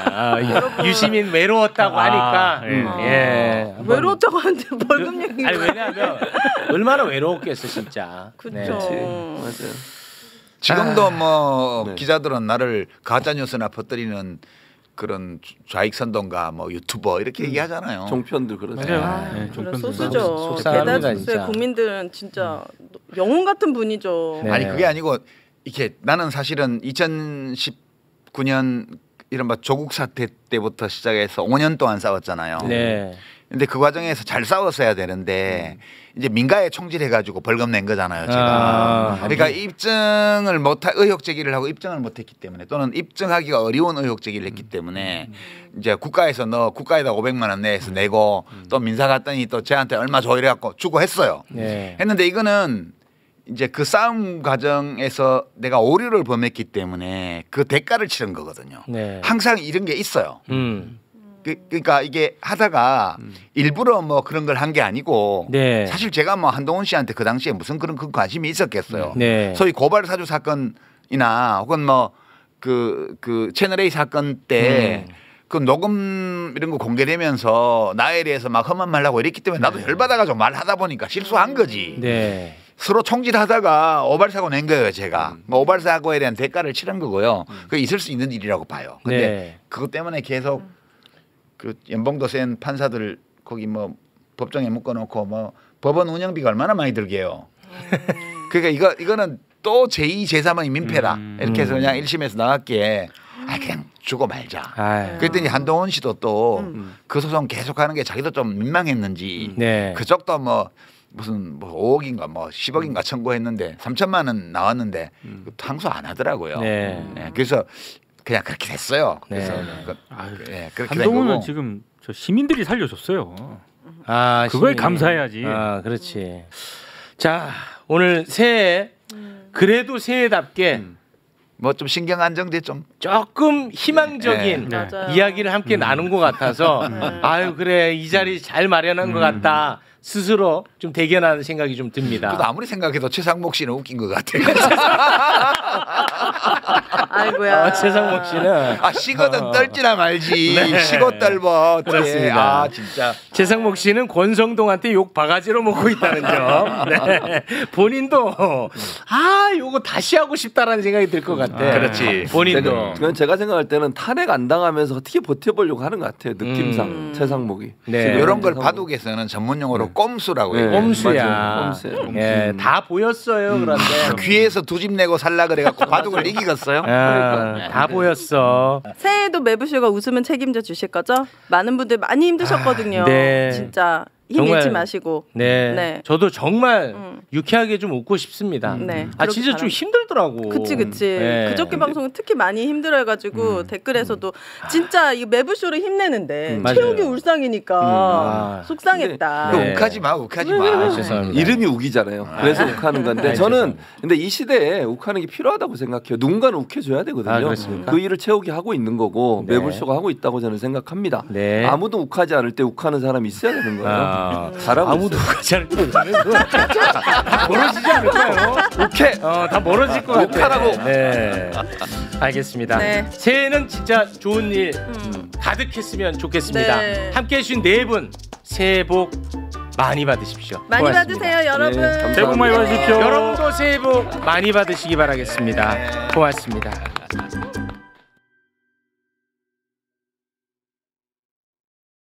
아니야. 유시민 외로웠다고 하니까. 예. 외로웠다고 하는데 벌금 얘기. 아니 왜냐하면 얼마나 외로웠겠어 진짜. 그렇죠. 맞아요. 지금도 뭐 네. 기자들은 나를 가짜 뉴스나 퍼뜨리는 그런 좌익 선동가 뭐 유튜버 이렇게 얘기하잖아요. 종편들 그러죠. 맞아요. 네, 그런 종편들. 소수죠. 속상합니다, 대다수의 진짜. 국민들은 진짜 영웅 같은 분이죠. 네. 아니 그게 아니고 이렇게 나는 사실은 2019년 이른바 조국 사태 때부터 시작해서 5년 동안 싸웠잖아요. 네. 근데 그 과정에서 잘 싸웠어야 되는데 이제 민가에 총질해가지고 벌금 낸 거잖아요. 제가. 그러니까 입증을 의혹 제기를 하고 입증을 못했기 때문에 또는 입증하기가 어려운 의혹 제기를 했기 때문에 이제 국가에서 너 국가에다 500만 원 내서 내고 또 민사 갔더니 또 쟤한테 얼마 줘 이래갖고 주고 했어요. 네. 했는데 이거는 이제 그 싸움 과정에서 내가 오류를 범했기 때문에 그 대가를 치른 거거든요. 네. 항상 이런 게 있어요. 그러니까 이게 하다가 일부러 뭐 그런 걸 한 게 아니고 네. 사실 제가 뭐 한동훈 씨한테 그 당시에 무슨 그런 큰 관심이 있었겠어요. 네. 소위 고발 사주 사건이나 혹은 뭐 그 채널 A 사건 때 그 녹음 이런 거 공개되면서 나에 대해서 막 험한 말하고 이랬기 때문에 나도 열받아가지고 말하다 보니까 실수한 거지. 네. 서로 총질하다가 오발사고 낸 거예요, 제가. 뭐 오발사고에 대한 대가를 치른 거고요. 그게 있을 수 있는 일이라고 봐요. 근데 네. 그것 때문에 계속 그 연봉도 센 판사들 거기 뭐 법정에 묶어놓고 뭐 법원 운영비가 얼마나 많이 들게요. 그러니까 이거는 또 제2, 제3의 민폐다. 이렇게 해서 그냥 1심에서 나왔기에 그냥 주고 말자. 그랬더니 한동훈 씨도 또 그 소송 계속하는 게 자기도 좀 민망했는지 네. 그쪽도 뭐 무슨 뭐 5억인가 뭐 10억인가 청구했는데 3천만 원 나왔는데 항소 안 하더라고요. 네. 네, 그래서 그냥 그렇게 됐어요. 그래서 그렇게 된 한동훈은 거고. 지금 저 시민들이 살려줬어요. 시민이. 그거에 감사해야지. 그렇지. 자, 오늘 새해 그래도 새해답게 뭐 좀 신경 안정돼 좀 조금 희망적인 맞아요. 이야기를 함께 나눈 것 같아서 아유 그래 이 자리 잘 마련한 것 같다. 스스로 좀 대견한 생각이 좀 듭니다. 또 아무리 생각해도 최상목 씨는 웃긴 것 같아요. 아이고야. 최상목 씨는 식어든 떨지나 말지. 네. 식어 떨버. 그렇습니다. 진짜. 최상목 씨는 권성동한테 욕 바가지로 먹고 있다는 점. 네. 본인도 요거 다시 하고 싶다라는 생각이 들 것 같아. 그렇지. 본인도. 제가 생각할 때는 탄핵 안 당하면서 어떻게 버텨보려고 하는 것 같아요. 느낌상 최상목이. 네. 이런 걸 바둑에서는 전문용어로 꼼수라고 해요. 꼼수야. 예, 다 보였어요. 그런데 귀에서 두 집 내고 살라 그래갖고 바둑을 이기겠어요? 다 보였어. 새해에도 매부쇼가 웃으면 책임져 주실 거죠? 많은 분들 많이 힘드셨거든요. 네. 진짜 힘 잃지 마시고. 네. 저도 정말 유쾌하게 좀 웃고 싶습니다. 네. 진짜 좀 힘들더라고. 그치. 네. 그저께 방송은 특히 많이 힘들어해가지고 댓글에서도 진짜 이 매부쇼를 힘내는데 최욱이 울상이니까 속상했다. 네. 욱하지 마. 죄송합니다. 이름이 욱이잖아요. 그래서 욱하는 건데 저는 근데 이 시대에 욱하는 게 필요하다고 생각해요. 누군가는 욱해줘야 되거든요. 그렇습니까? 그 일을 채욱이 하고 있는 거고 네. 매불쇼가 하고 있다고 저는 생각합니다. 네. 아무도 욱하지 않을 때 욱하는 사람이 있어야 되는 거예요. 잘하고 아무도 가지 않을 때 다 멀어지지 않을까요? 욱해. 다 멀어질 것 같아요. 욱하라고. 네. 알겠습니다. 네. 새해는 진짜 좋은 일 가득했으면 좋겠습니다. 네. 함께해 주신 네 분 새해 복 많이 받으십시오. 많이 고맙습니다. 받으세요, 여러분. 네, 새해 복 많이 받으십시오. 여러분도 새해 복 많이 받으시기 바라겠습니다. 고맙습니다.